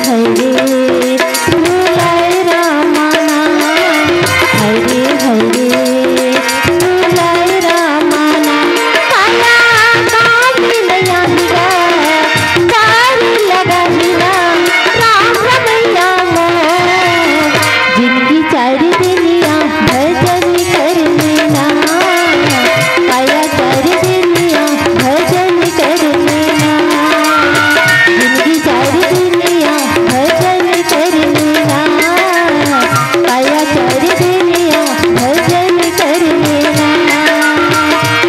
[SPEAKER 2] हरे भुलाए रामाना, हरे हरे भुलाए रामाना। काया काली नया लिया कारी लगा लिया राम रमैया मोर, जिनकी चार दिनिया भजन कर लेना, काया चार दिनिया भजन कर लेना, जिनकी चार दिनिया भजन कर लेना, काया चार दिनिया भजन कर लेना,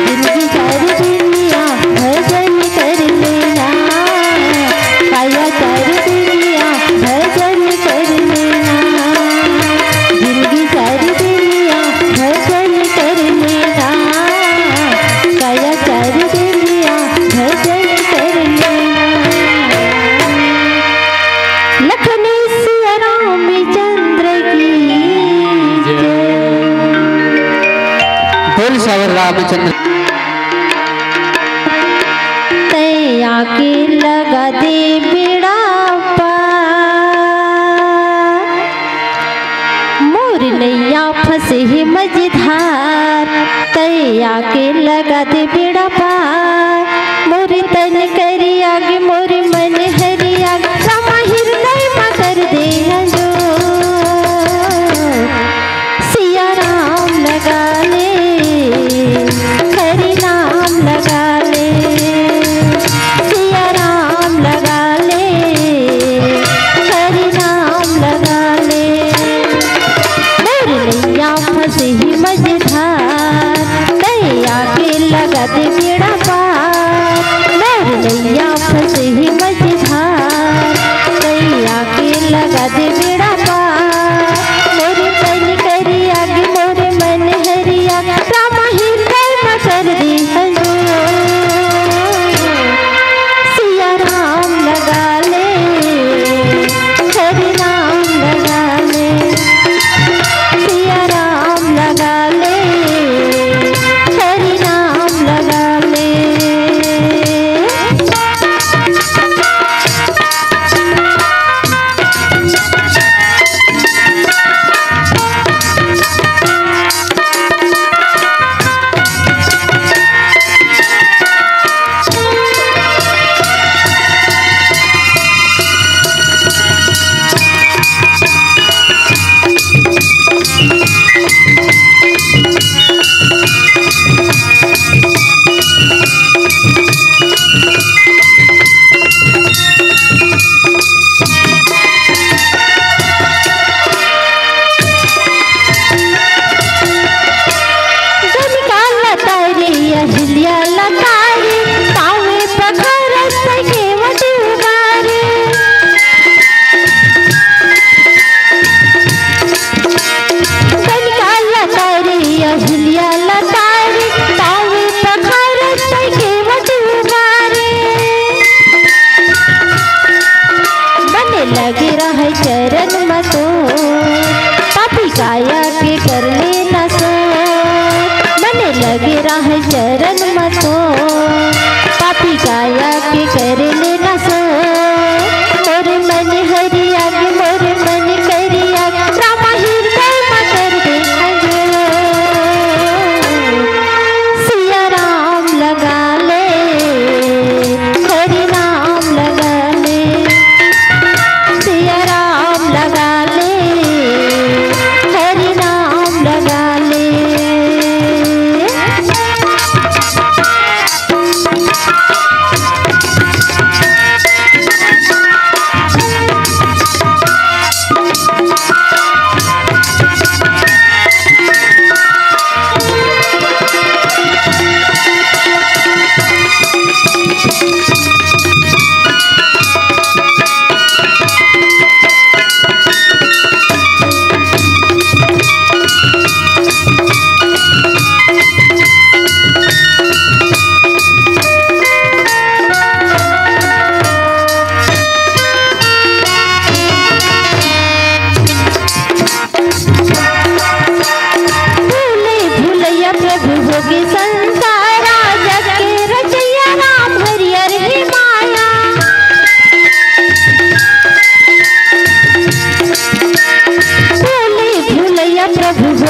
[SPEAKER 2] जिनकी चार दिनिया भजन कर लेना, काया चार दिनिया भजन कर लेना, जिनकी चार दिनिया भजन कर लेना, काया चार दिनिया भजन कर लेना। लखन सिया रामचंद्र की जय।
[SPEAKER 1] बोल सावर रामचंद्र।
[SPEAKER 2] तैया के लगा दे बेड़ा पार, मोर नैया फंसे है मझधार, तैया के लगा दे बेड़ा पार, मोर तन करी आगे मोर मन हरि आगे, रामा हृदय में कर दे जो, सिया राम लगा ले हरि नाम लगा ले, सिया राम लगा ले हरि नाम लगा ले, मोर नैया फंसे ही मझधार, तैया के लगा दे बेड़ा पार, मोर नैया फंसे ही मझधार, तैया के लगा दे बेड़ा पार, मोर तन करी आगे मोर मन हरि आगे, रामा हृदय में कर दे हजूर, सिया राम लगा ले हरि नाम लगा ले, सिया राम लगा ले हरि नाम लगा ले। गनिका लतारी अहिल्या लतारी, पावे पखरस केवट उगारे, गनिका लतारी अहिल्या लतारी, पावे पखरस केवट उगारे, बने लगे रहे चरण में तो पापी काया के कर लेना सो, बने लगे रहे चरण में तो पापी काया के कर लेना सो, मोर मन हरि आगे मोर मन करी आगे, रामा हृदय में कर दे हजूर, सिया राम लगा ले हरि नाम लगा ले, सिया राम लगा ले हरि नाम लगा ले।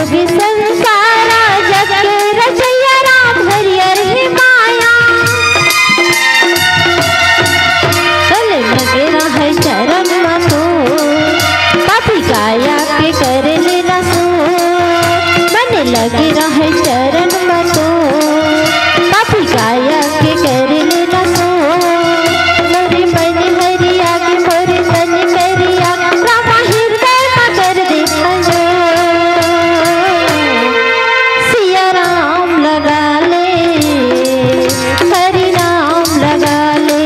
[SPEAKER 2] जोगी संसारा जग के रचैया राम हरियर ही माया। चले लगे रहे चरण में तो पापी काया के कर लेना सो। मन लगे रहे चरण में तो पापी काया के कर लेना सो। मोरे मन हरिया के मोरे तन करिया रामा हृदय में कर दे जो। सिया राम लगा ले हरि राम लगा ले।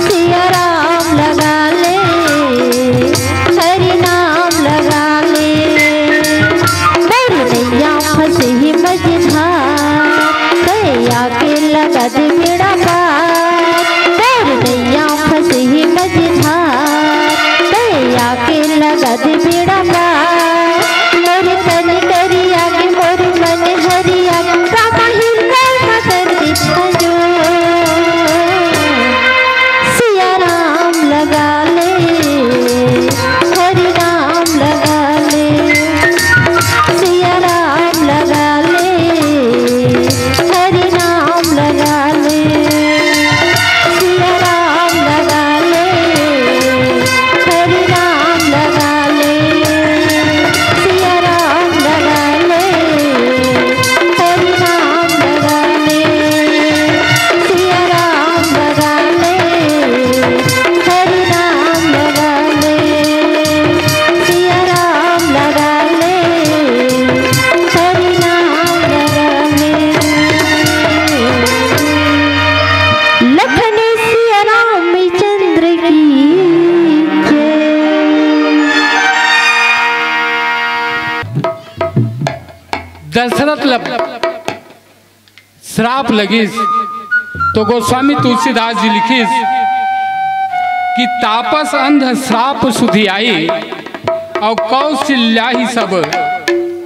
[SPEAKER 2] सिया राम लगा ले हरि नाम लगा ले। मोर नैया फंसे ही मझधार दया के लगा दे बेड़ा पार। मोर नैया फंसे ही मझधार दया के लगा दे बेड़ा पार। मोर तन करिया के मोर मन हरिया रामा हृदय में कर दे जो। सिया राम लगा ले हरि नाम लगा ले। सिया राम लगा ले हरि नाम लगा ले। सिया राम लगा ले हरि नाम लगा ले। सिया राम लगा ले हरि नाम लगा ले। सिया राम लगा ले हरि नाम लगा ले। सिया राम लगा ले हरि नाम लगा ले। लखन सिया रामचंद्र की जय।
[SPEAKER 1] दशरथ श्राप लगिस तो गोस्वामी तुलसीदास जी लिखिस कि तापस अंध श्राप सुधी आई और कौशल्या ही सब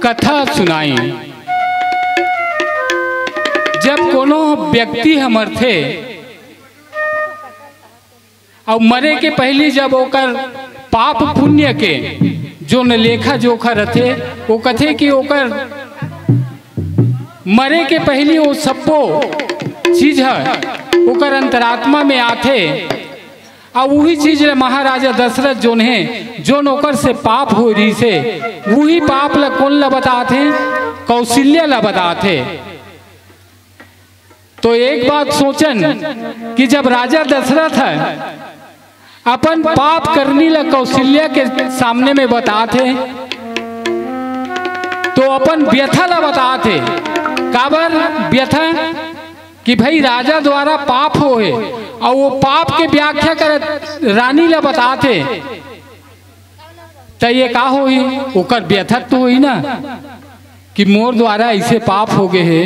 [SPEAKER 1] कथा सुनाई। जब कोनो व्यक्ति हमर थे और मरे के पहले जब ओकर पाप पुण्य के जो न लेखा जोखा रथे वो कथे कि ओकर मरे के पहले वो सबो चीज है ओकर अंतरात्मा में आथे और वही चीज महाराजा दशरथ जोन है जो ओकर से पाप हो रही से वही पाप ला कौन ला बताते कौशल्या ला बताते। तो एक बात सोचन कि जब राजा दशरथ है अपन पाप करनी ला कौशल्या के सामने में बताते तो अपन व्यथा ला बताते। काबर व्यथा कि भाई राजा द्वारा पाप हो है और वो पाप के व्याख्या कर रानी ला बताते तो ये का हो ओकर व्यथा तो हुई ना कि मोर द्वारा ऐसे पाप हो गए है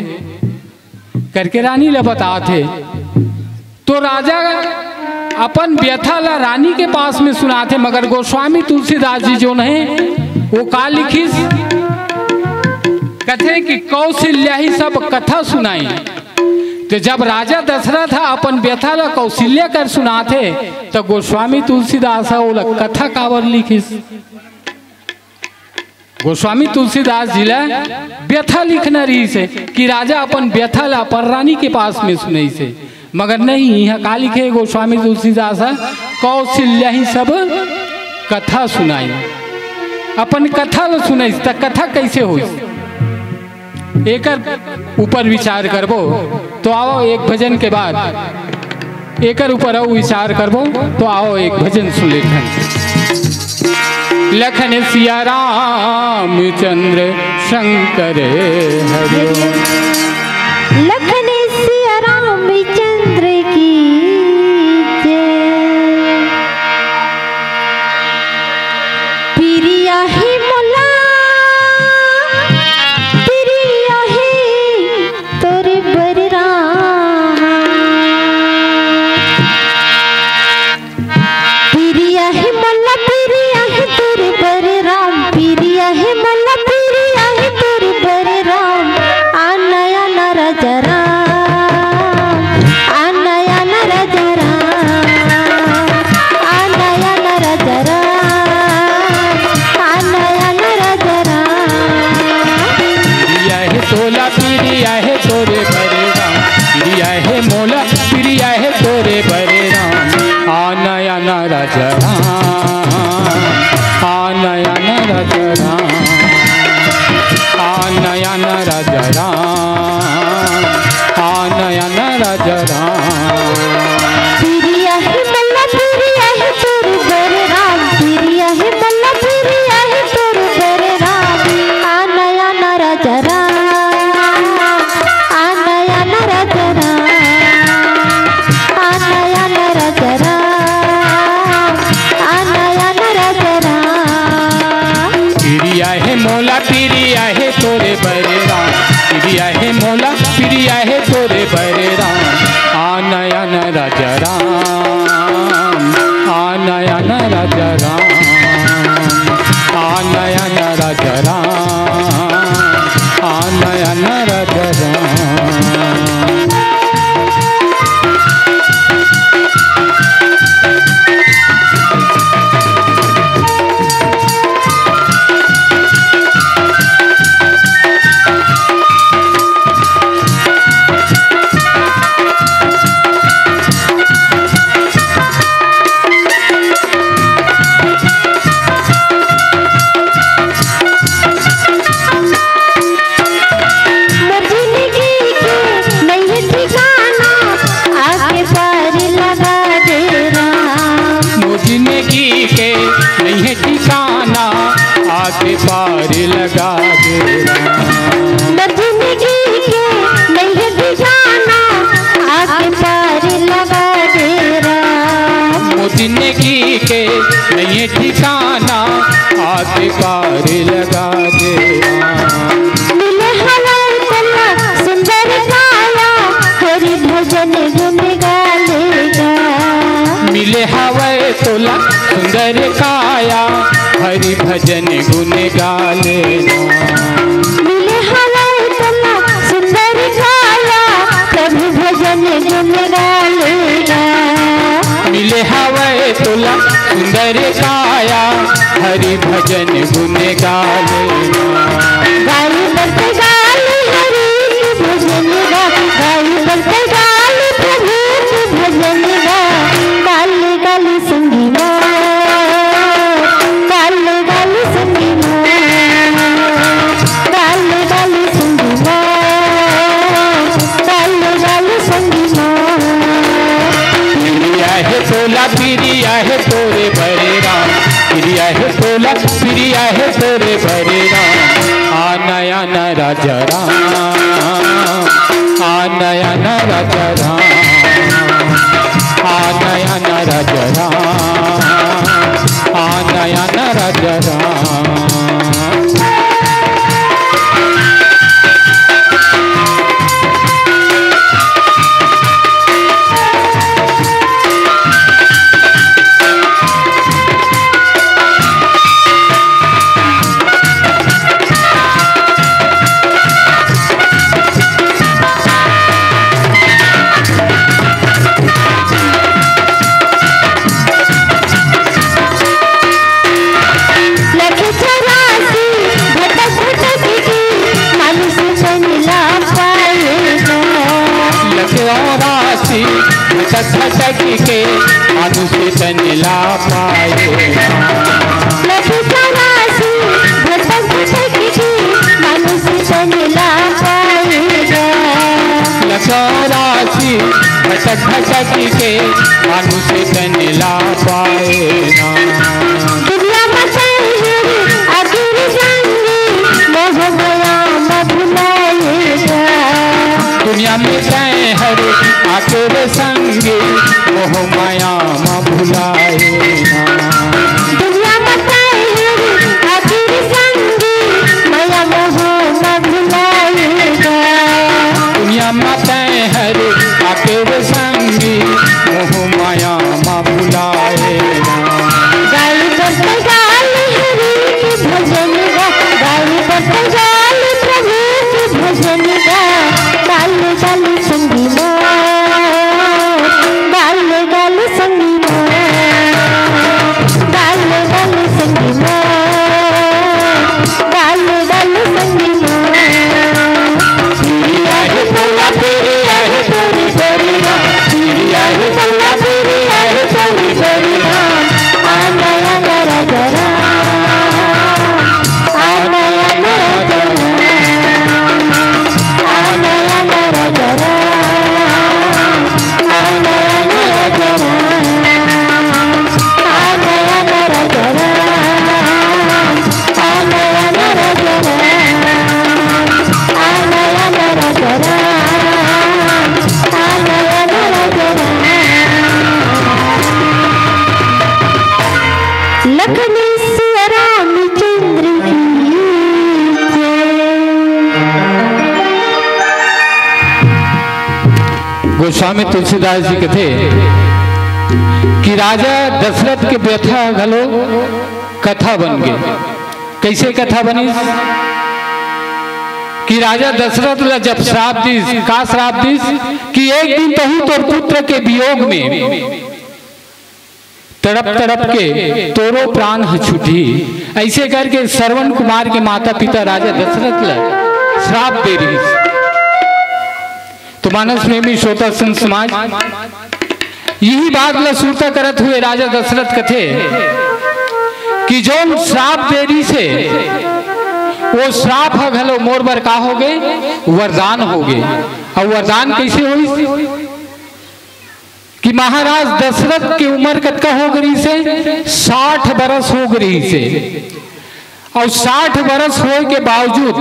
[SPEAKER 1] करके रानी ला बताते। तो राजा अपन व्यथा ला रानी के पास में सुनाते मगर गोस्वामी तुलसीदास जी जो नहीं वो का लिखिस कथे कि कौशल्या ही सब कथा सुनाई। तो जब राजा दशरथ अपन व्यथा ला कौशल्या कर सुनाते तो गोस्वामी तुलसीदास वो कथा कावर लिखिस। गोस्वामी तुलसीदास जी ला व्यथा लिखना रही से कि राजा अपन व्यथा ला अपन रानी के पास में सुनई से मगर नहीं यहाँ का लिखे गोस्वामी तुलसीदास कौशल्या ही सब कथा सुनाई। अपन कथा ला सुनई तो कथा कैसे हुई एक ऊपर विचार करबो। तो आओ एक भजन के बाद एक ऊपर आओ विचार करबो। तो आओ एक भजन सुन लेखन लखन सिया रामचंद्र शंकर हरि।
[SPEAKER 2] लखन सिया रामचंद्र की जय। प्रिया ही मुला प्रिया ही तोरे बररा। प्रिया ही मुला प्रिया ही तोरे बरराम। प्रिया ही मुला प्रिया ही तोरे बरराम। आ नया नरा जरा
[SPEAKER 1] प्रिया है मोला प्रिया है तोरे बरे राम। आनयन राजा राम, आनयन राजा राम, आनयन राजा राम, आनयन राजा राम। आके पार लगा दे
[SPEAKER 2] जिंदगी के नहीं ठिकाना आके पार लगा दे जिंदगी के
[SPEAKER 1] नहीं ठिकाना आके पार लगा दे।
[SPEAKER 2] मिले हवाई तला सुंदर काया हरि भजन गुन गालेगा।
[SPEAKER 1] मिले हवाई तोला सुंदर काया हरि भजन गुन गालेगा।
[SPEAKER 2] मिले हवाई तला सुंदर काया प्रभु भजन गुन गालेगा।
[SPEAKER 1] मिले हवाई तोला सुंदर काया हरि भजन गुन गालेगा।
[SPEAKER 2] गाली बरते गाली हरि भजन गा, गाली बरते गाली प्रभु भजन गा। गाली गाली संगी माँ, गाली गाली संगी माँ, गाली गाली संगी माँ, गाली गाली संगी माँ।
[SPEAKER 1] प्रिया है तोला प्रिया है तोरे बरे राम। प्रिया है तोला प्रिया है तोरे बरे राम। आनयन राजा राम, आनयन राजा राम, आनयन राजा राम, आनयन राजा राम। भटक के अनुसे तन ला पाएगा।
[SPEAKER 2] भटक के अनुसे तन ला पाएगा।
[SPEAKER 1] लखरासी भटक भटक के अनुसे तन ला पाएगा।
[SPEAKER 2] दुनिया आखिर संगी मोह गया मैं भुलाएगा।
[SPEAKER 1] दुनिया में गए हर आखिर संगी मोह माया म भुलाएगा।
[SPEAKER 2] दुनिया में आखिर संगी माया मोह न भुलाएगा।
[SPEAKER 1] दुनिया में हर आखिर संगी मोह माया म भुलाएगा।
[SPEAKER 2] गाली बरते गाली हरि भजन गा, गाली बरते गाली प्रभु भजन गा। गाली गाली संगी माँ, गाली गाली संगी माँ, गाली गाली संगी माँ, गाली गाली संगी माँ।
[SPEAKER 1] प्रिया है तोला प्रिया है तोरी बरी राम। प्रिया है तोला प्रिया है तोरी बरी राम।
[SPEAKER 2] आनयन राजा राम, आनयन राजा राम, आनयन राजा राम, आनयन राजा राम, आनयन राजा राम, आनयन राजा राम, आनयन राजा राम, आनयन राजा राम। लखनेश्वर रामचंद्र की जय।
[SPEAKER 1] गोस्वामी तुलसीदास जी कथे कि राजा दशरथ के व्यथा घलो कथा बन गए। कैसे कथा बनी कि राजा दशरथ जब श्राप दीस, का श्राप दीस कि एक दिन तहु तोर पुत्र के वियोग में तड़प तड़प के तोरो प्राण छूटी। ऐसे करके श्रवण कुमार के माता पिता राजा दशरथ ला श्राप दे रही। तो मानस में भी श्रोता संत समाज यही बात ला सुरता करत हुए राजा दशरथ कथे कि जो श्राप दे रही से वो श्राप घलो मोर बर का हो गए, वरदान हो गए। और वरदान कैसे हुई कि महाराज दशरथ की उम्र कतका हो गई से 60 बरस हो गई से। और 60 बरस होने के बावजूद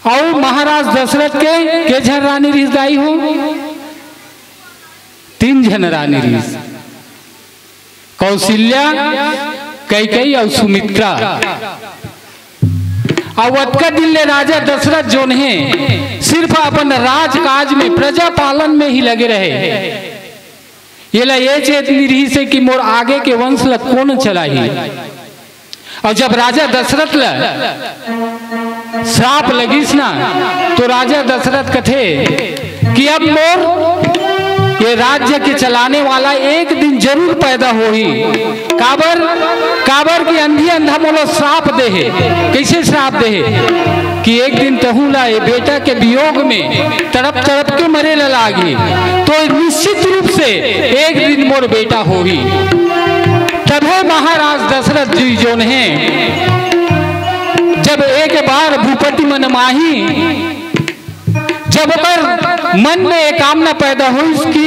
[SPEAKER 1] और महाराज दशरथ के झन रानी रिश्तेदारी हो, 3 झन रानी रिश्त, कौशल्या, कैकेयी और सुमित्रा। और अतका दिन ले राजा दशरथ जो है सिर्फ अपन राजकाज में प्रजा पालन में ही लगे रहे। ये ला ये चेतनी रही से कि मोर आगे के वंश ला कौन चलाई। और जब राजा दशरथ ला श्राप लगिस ना तो राजा दशरथ कथे कि अब मोर ये राज्य के चलाने वाला एक दिन जरूर पैदा हो ही। काबर काबर की अंधी अंधा मोला श्राप दे है। कैसे श्राप दे है कि एक दिन तहुला ये बेटा के वियोग में तड़प तड़प के मरे लागी, तो निश्चित रूप से एक दिन मोर बेटा हो ही। तभी महाराज दशरथ जी जो है जब एक बार भूपति मन माही, जब पर मन में एक कामना पैदा हुई कि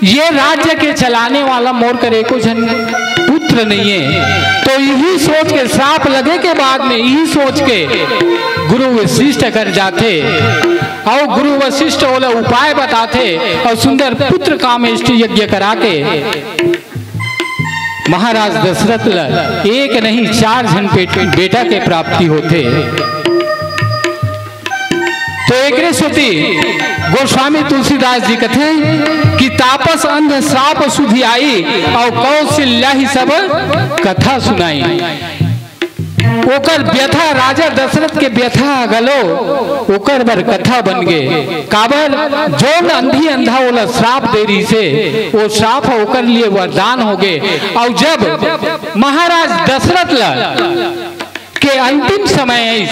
[SPEAKER 1] ये राज्य के चलाने वाला मोर करे को जन पुत्र नहीं है, तो यही सोच के श्राप लगे के बाद में यही सोच के गुरु वशिष्ठ कर जाते और गुरु वशिष्ठ वाला उपाय बताते और सुंदर पुत्र कामेष्टि यज्ञ करा के महाराज दशरथ एक नहीं 4 जन बेटा के प्राप्ति होते। तो एक सोती गोस्वामी तुलसीदास जी कथे कि तापस अंध श्राप सुधि आई और कौशल्या ही सब कथा सुनाई। ओकर व्यथा राजा दशरथ के व्यथा गलो ओकर बर कथा बन गए। काबर जो अंधी अंधा वाला श्राप दे रही से वो श्राप ओकर लिए वरदान हो गए। और जब महाराज दशरथ के अंतिम समय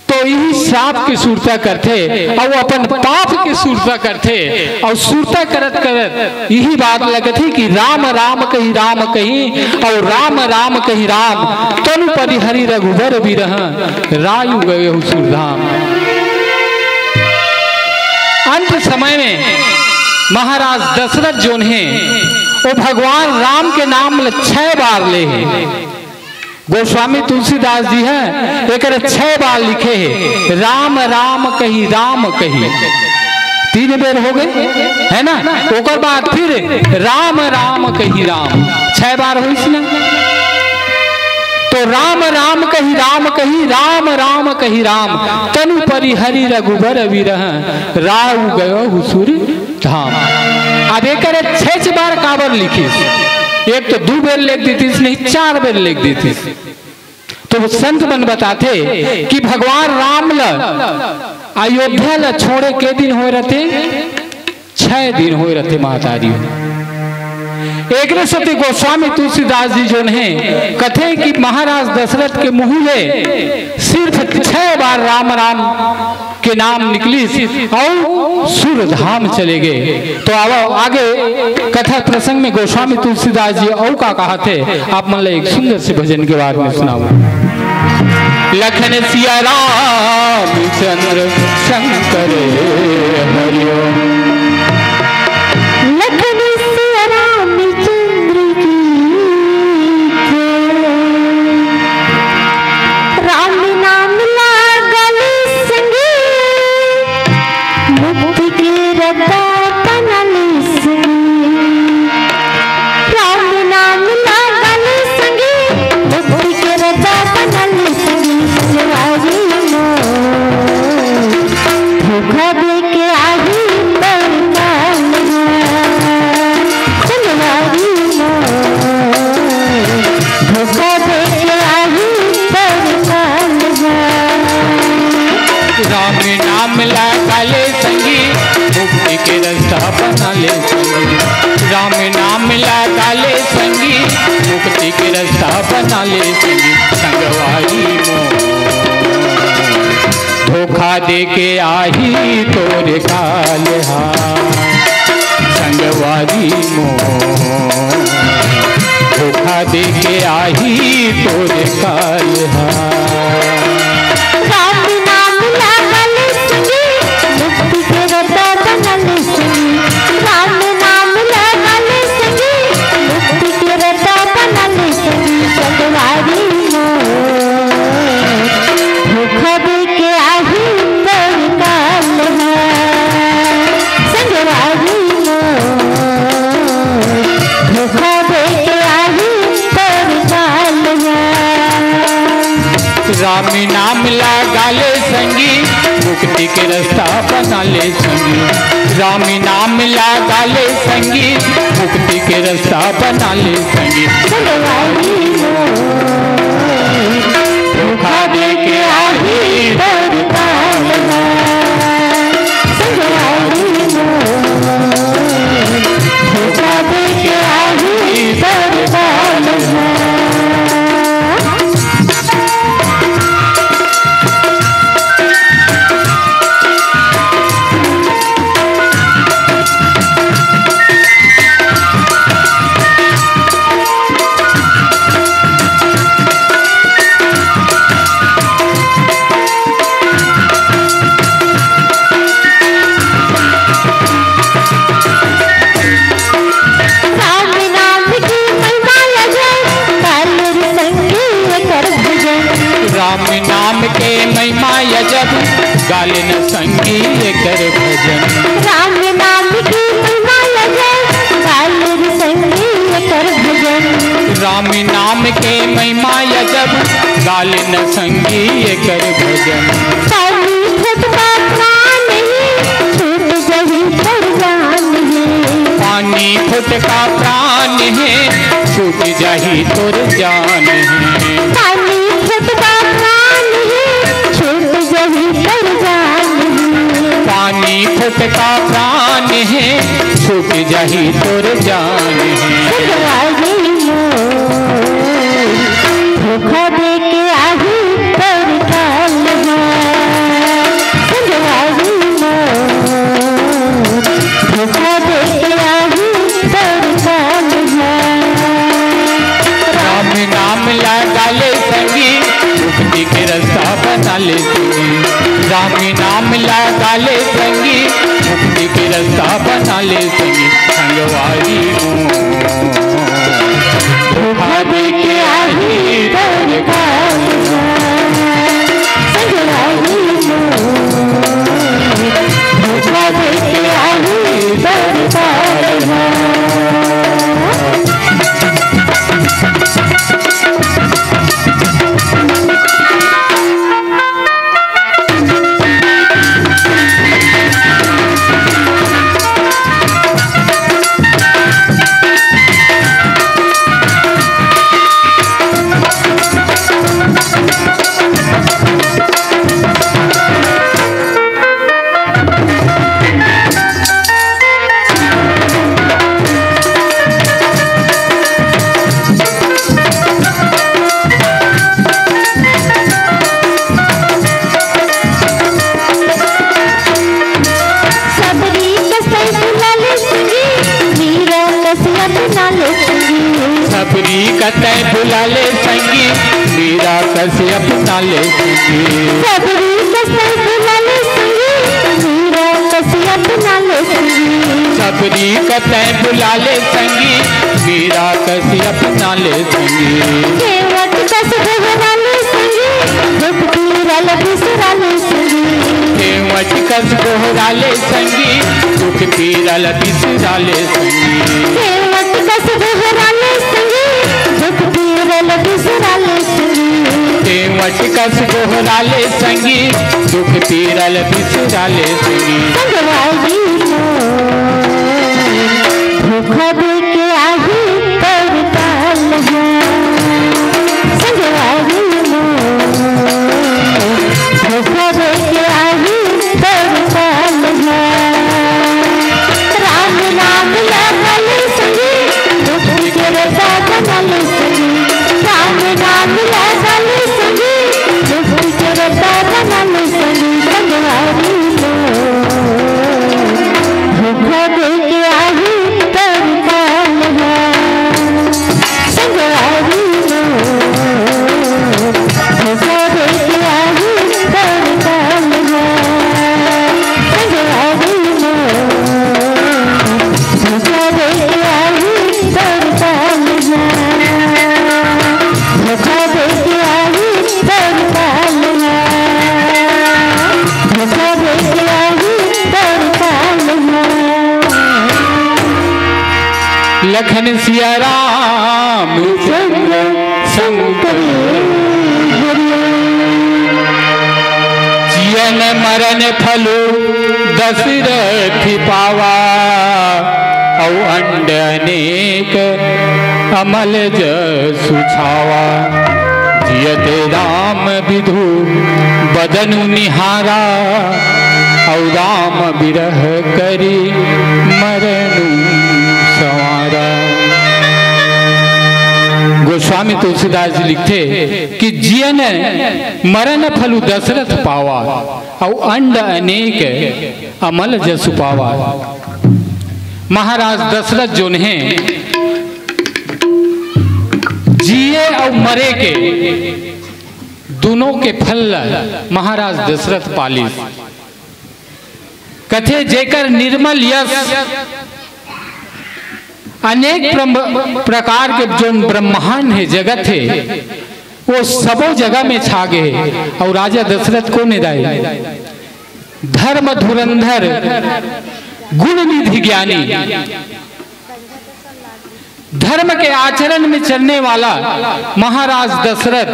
[SPEAKER 1] तो यही श्राप की सुरता करते और अपन पाप की सुरता करते और सुरता करत करत यही बात लगती कि राम राम कही राम कही और राम राम कही राम तनु परिहरि रघुबर बिरह रायु गए सुरधाम। अंत समय में महाराज दशरथ जो है वो भगवान राम के नाम 6 बार ले हैं। गोस्वामी तुलसीदास जी हैं एक 6 बार लिखे हैं राम राम कही 3 बेर हो गए है ना। ओकर बाद फिर राम राम कही राम 6 बार हुई ना। तो राम राम कही राम कही राम राम कही राम तनु परिहरि रघुबर विरह राउ गयो हुसुर धाम। अब एक 6 बार काबर लिखी, एक तो 2 बेर लिख दी थी, नहीं 4 बेर लिख दी थी। तो संत मन बताते कि भगवान राम अयोध्या ला छोड़े के दिन हो रहते 6 दिन हो रहते महतारी। एक सती गोस्वामी तुलसीदास जी जो है कथे कि महाराज दशरथ के मुंह में सिर्फ 6 बार राम राम के नाम निकली और सुरधाम चले गए। तो अब आगे कथा प्रसंग में गोस्वामी तुलसीदास जी और का कहा थे आप मन एक सुंदर से भजन के बारे में सुनाओ। लखन सिया राम चंद्र शंकर हरिओम।
[SPEAKER 2] Thank you.
[SPEAKER 1] नाम लगा ले संगी, मुक्ति के रास्ता बना ले संगी। राम नाम लगा ले संगी, मुक्ति के रास्ता बना ले संगी। संगवारी मोह धोखा दे के आही तोरे काल संगवारी मोह धोखा दे के आही तोरे काल
[SPEAKER 2] राम नाम लगा ले संगी, मुक्ति के रास्ता बना ले संगी। राम नाम लगा ले संगी, मुक्ति के रास्ता बना ले संगी। संगवारी धोखा दे के आही तोरे काल संगवारी धोखा दे के आही तोरे काल।
[SPEAKER 1] राम नाम लगा ले संगी, मुक्ति के रास्ता बना ले संगी। राम नाम लगा ले संगी, मुक्ति के रास्ता बना ले संगी। धोखा दे के आही तोरे काल धोखा दे के आही तोरे काल। राम नाम के महिमा अजब, गाले न संगी कर भजन।
[SPEAKER 2] राम नाम की महिमा अजब, गाले न संगी कर भजन।
[SPEAKER 1] राम नाम के महिमा अजब, गाले न संगी कर भजन।
[SPEAKER 2] पानी फुटका प्राण है, छूट जही पर जान है।
[SPEAKER 1] पानी फुटका प्राण है, छूट जाही तोर जान है।
[SPEAKER 2] पानी फुटका प्राण है, छूट जही पर जान है।
[SPEAKER 1] पानी फुटका प्राण है, छूट जाही तोर जान है।
[SPEAKER 2] धोखा दे के आही तोरे काल धोखा दे के आही तोरे काल।
[SPEAKER 1] राम नाम लगा ले संगी, मुक्ति के रास्ता बना ले संगी। राम नाम लगा ले संगी, मुक्ति के रास्ता बना ले संगी। संगवारी धोखा दे के आही तोरे काल धोखा दे के आही तोरे काल। सबरी कतई भुला ले संगी, मीरा कसे अपना ले संगी।
[SPEAKER 2] सबरी कतई भुला ले संगी, मीरा कसे अपना ले संगी।
[SPEAKER 1] सबरी कतई भुला ले संगी, मीरा कसे अपना ले संगी।
[SPEAKER 2] केवट कस घुरा ले संगी, दुख पीरल बिसरा ले संगी।
[SPEAKER 1] केवट कस घुरा ले संगी, दुख पीरल बिसरा ले संगी।
[SPEAKER 2] केवट कस घुरा ले संगी, दुख पीरल बिसरा ले संगी।
[SPEAKER 1] केवट कस घुरा ले संगी, दुख पीरल बिसरा ले संगी।
[SPEAKER 2] संगवारी धोखा दे के आही तोरे काल संगवारी धोखा दे के आही तोरे
[SPEAKER 1] लखन सिया राम चंद्र शंकर जियन मरण फलो दशरथ पावा औ अंड अनेक अमल जसु छावा जियते राम विधु बदनु निहारा औ राम बिरह करी मरनु संवारा। गोस्वामी तुलसीदास जी लिखते कि जियन मरण फलु दशरथ पावा और अंड अनेक अमल जसु पावा। महाराज दशरथ जो हैं जिए और मरे के दोनों के फल महाराज दशरथ पाली। कथे जेकर निर्मल यश अनेक प्रकार के जो ब्रह्मांड है जगत है वो सबो जगह में छा गए और राजा दशरथ को निदाए धर्म धुरंधर गुण निधि ज्ञानी धर्म के आचरण में चलने वाला महाराज दशरथ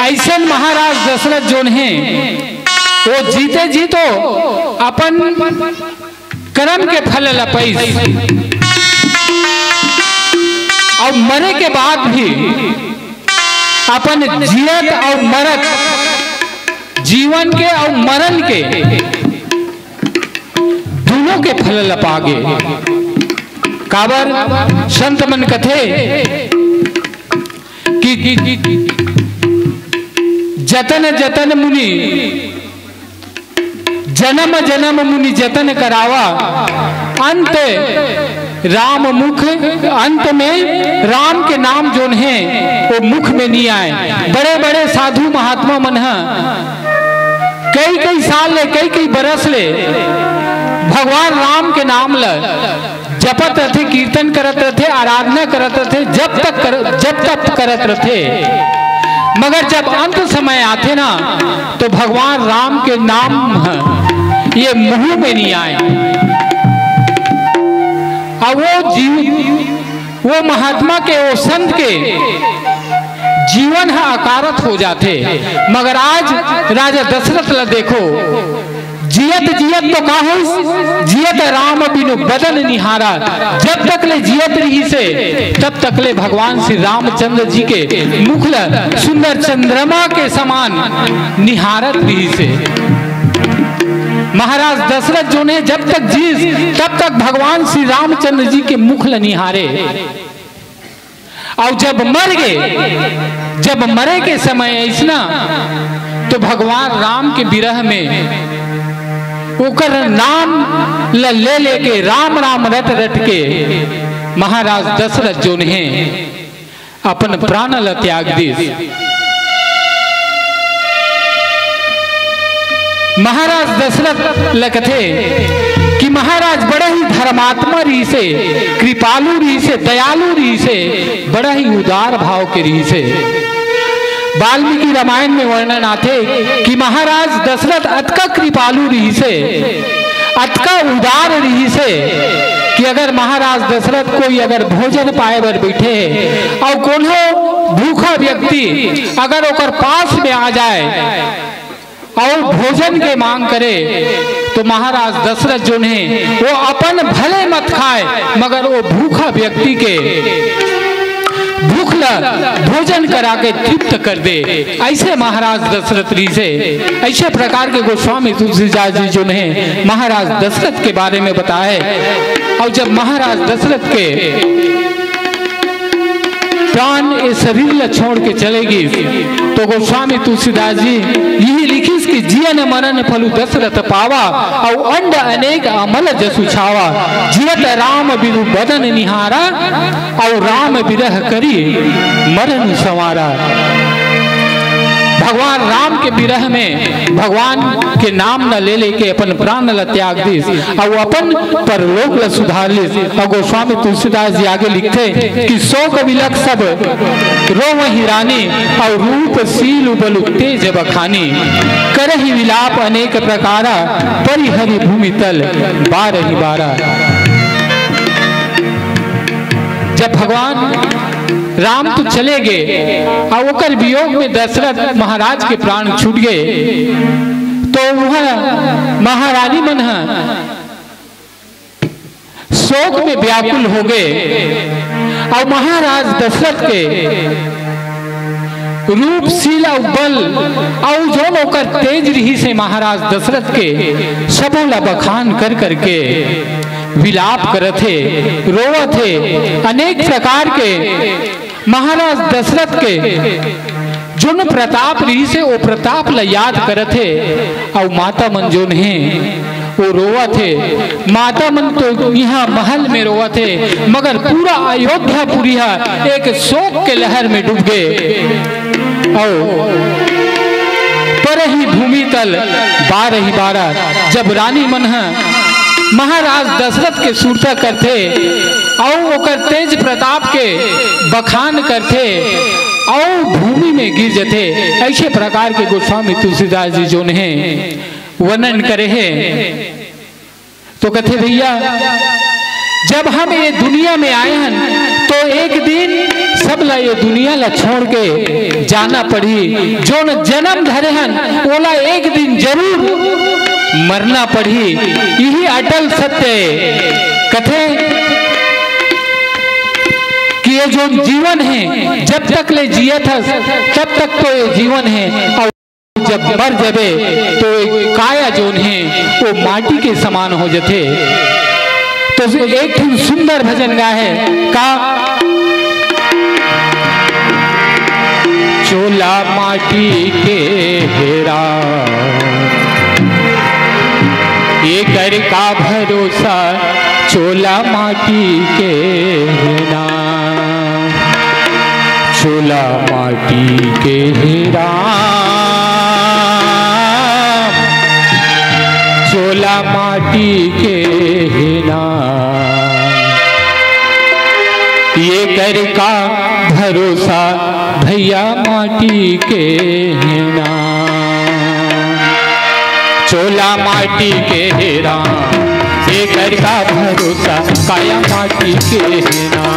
[SPEAKER 1] ऐसे महाराज दशरथ जो हैं वो जीते जी तो अपन कर्म के फल लपैस और मरे के बाद भी अपन जियत और मरत जीवन के और मरण के दोनों के फल लपागे। काबर संत मन कथे कि जतन जतन मुनि जन्म जन्म मुनि जतन करावा अंत राम मुख अंत में राम के नाम जो है वो मुख में नहीं आए। बड़े बड़े साधु महात्मा मन कई कई साल ले कई बरस ले भगवान राम के नाम ल जपत रथे कीर्तन करत रथे आराधना करत रथे जब तक करत रथे मगर जब अंत समय आते ना तो भगवान राम के नाम ये मुंह में नहीं आए और वो महात्मा के वो संत के जीवन है अकारत हो जाते। मगर आज राजा दशरथ ला देखो जियत जियत तो काहू जियत राम बिनु बदन निहारा। जब तक ले जियत रही से तब तक ले भगवान श्री रामचंद्र जी के मुख सुंदर चंद्रमा के समान निहारत रही से। महाराज दशरथ जो ने जब तक जी तब तक भगवान श्री रामचंद्र जी के मुख निहारे और जब मर गए जब मरे के समय ऐसा तो भगवान राम के विरह में ओकर नाम ले लेके राम राम रट रट के महाराज दशरथ जो ने अपन प्राण ल त्याग दी। महाराज दशरथ लखते कि महाराज बड़ा ही धर्मात्मा रही से कृपालु रही से दयालु रही से बड़ा ही उदार भाव के रही से। वाल्मीकि रामायण में वर्णन आते कि महाराज दशरथ अतका कृपालु रही से अतका उदार रही से कि अगर महाराज दशरथ कोई अगर भोजन पाए बर बैठे और कोनो भूखा व्यक्ति अगर ओकर पास में आ जाए और भोजन के मांग करे तो महाराज दशरथ जो ने वो अपन भले मत खाए मगर वो भूखा व्यक्ति के भूख भोजन करा के तृप्त कर दे। ऐसे महाराज दशरथ री से ऐसे प्रकार के गोस्वामी तुलसीदास जी जो ने महाराज दशरथ के बारे में बताए। और जब महाराज दशरथ के प्राण इस शरीर ल छोड़ के चलेगी तो गोस्वामी तुलसीदास जी यही लिखिस कि जियन मरण फलु दशरथ पावा और अंड अनेक अमल जसु छावा जियत राम बिनु बदन निहारा और राम विरह करी मरण संवारा। भगवान राम के विरह में भगवान के नाम न ले लेके अपन प्राण ल त्याग दिस और अपन परलोक ल सुधार लिस। और गोस्वामी तुलसीदास जी आगे लिखते कि शोक विलक सब रोवहि रानी और रूप सील उबल तेज बखानी करहि विलाप अनेक प्रकारा परिहरि भूमि तल बारहि बारा। जब भगवान राम तो चले गए और ओकर वियोग में दशरथ महाराज के प्राण छूट गए, तो वह महारानी मन शोक में व्याकुल हो गए और महाराज दशरथ के रूपशील बल और जो ओकर तेज रही से महाराज दशरथ के सबोला बखान कर करके विलाप करते रोवते अनेक प्रकार के महाराज दशरथ के जोन प्रताप रही से वो प्रताप ला याद करते और माता मन जोन है वो रोवा थे। माता मन तो यहाँ महल में रोवा थे मगर पूरा अयोध्या पूरी एक शोक के लहर में डूब गए। और परहि भूमि तल बारहि बारा। जब रानी मन महाराज दशरथ के सुरता करते और ओकर तेज प्रताप के बखान करते और भूमि में गिर जाते, ऐसे प्रकार के गोस्वामी तुलसीदास जी जो ने वर्णन करे हैं। तो कहते भैया जब हम ये दुनिया में आए हैं तो एक दिन सब ला ये दुनिया ला छोड़ के जाना पड़ी। जो न जन्म धरे हैं ओला एक दिन जरूर मरना पड़ी। यही अटल सत्य कथे कि ये जो जीवन है जब तक ले जिया था तब तक तो ये जीवन है और जब मर जावे तो काया जोन है वो माटी के समान हो जाते। तो एक सुंदर भजन गा है का चोला माटी के हेरा ये कर का भरोसा चोला माटी के हेरा चोला माटी के हेरा चोला माटी के हेरा ये कर का भरोसा भैया माटी के हेरा चोला माटी के हेरा ये कर का भरोसा काया माटी के हेरा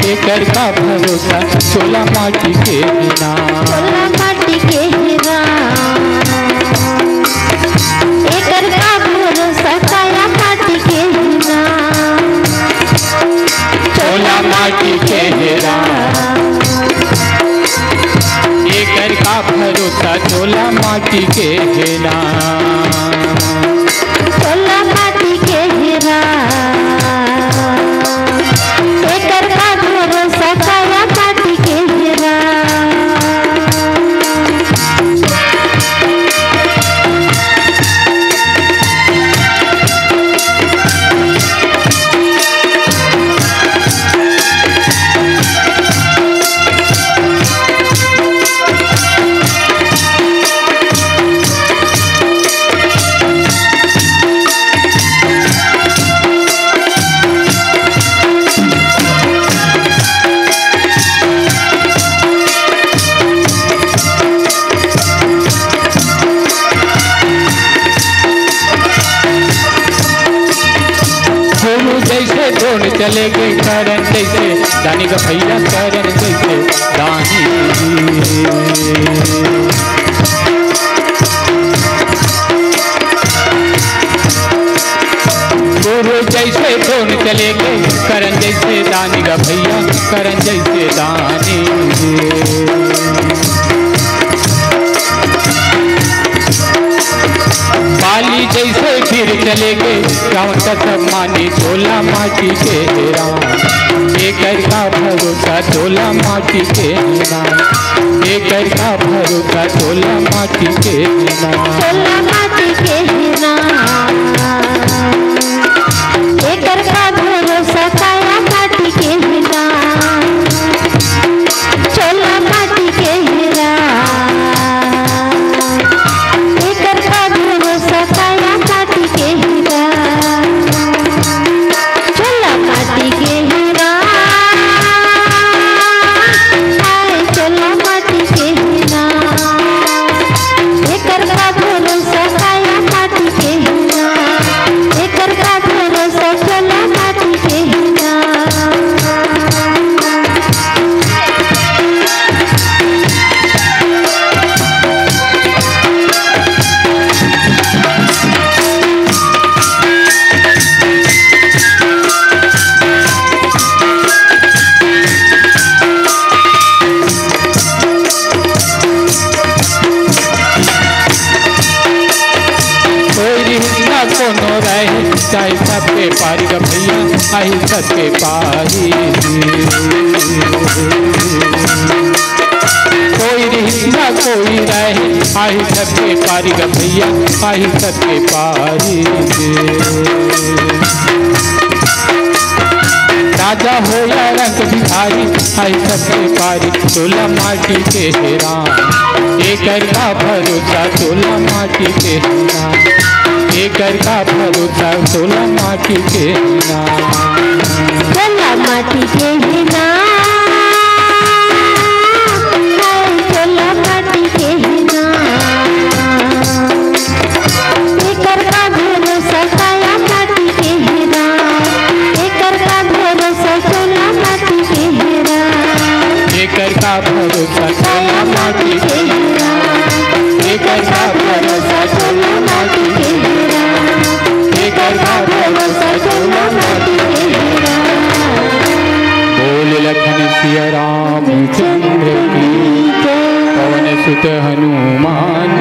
[SPEAKER 1] ये कर का भरोसा चोला माटी के हेरा
[SPEAKER 2] चोला माटी के हेरा ये कर का भरोसा काया माटी के हेरा
[SPEAKER 1] चोला माटी के हेरा ये कर का भरोसा चोला माटी के हेरा
[SPEAKER 2] चोला माटी के हेरा ये कर का भरोसा काया माटी के हेरा।
[SPEAKER 1] चले गए करन जैसे दानी का भैया करन जैसे दानी गुरु जैसे दोन चले गए करन जैसे दानी का भैया करन जैसे दानी बाली जैसे फिर चले गए रावण का सब मानी चोला माटी के हेरा एक का भरोसा चोला माटी के हेरा एक का भरोसा चोला माटी के हेरा
[SPEAKER 2] चोला माटी के हेरा एक का भरोसा काया माटी के हेरा चोला माटी के हेरा
[SPEAKER 1] सबके पारी का भैया आई सबके पारी। कोई रिश्ता कोई रहे आई सबके पारी का भैया आई सबके पारी। राजा हो या रंग भिखारी आई सबके पारी। तोला माटी के हैरान एकर का भरोसा तोला माटी के हैरान एकर का भरोसा तोला माटी के हैरान
[SPEAKER 2] तोला माटी के हैरान तोला माटी के हैरान एकर का भरोसा काया माटी के हैरान एकर का भरोसा तोला माटी के हैरान
[SPEAKER 1] एकर का भरोसा तोला माटी के हैरान एकर का भरोसा तोला माटी के हैरान एकर का भरोसा तोला माटी के हैरान। बोल लखन सिया रामचंद्र की पवन सुत हनुमान।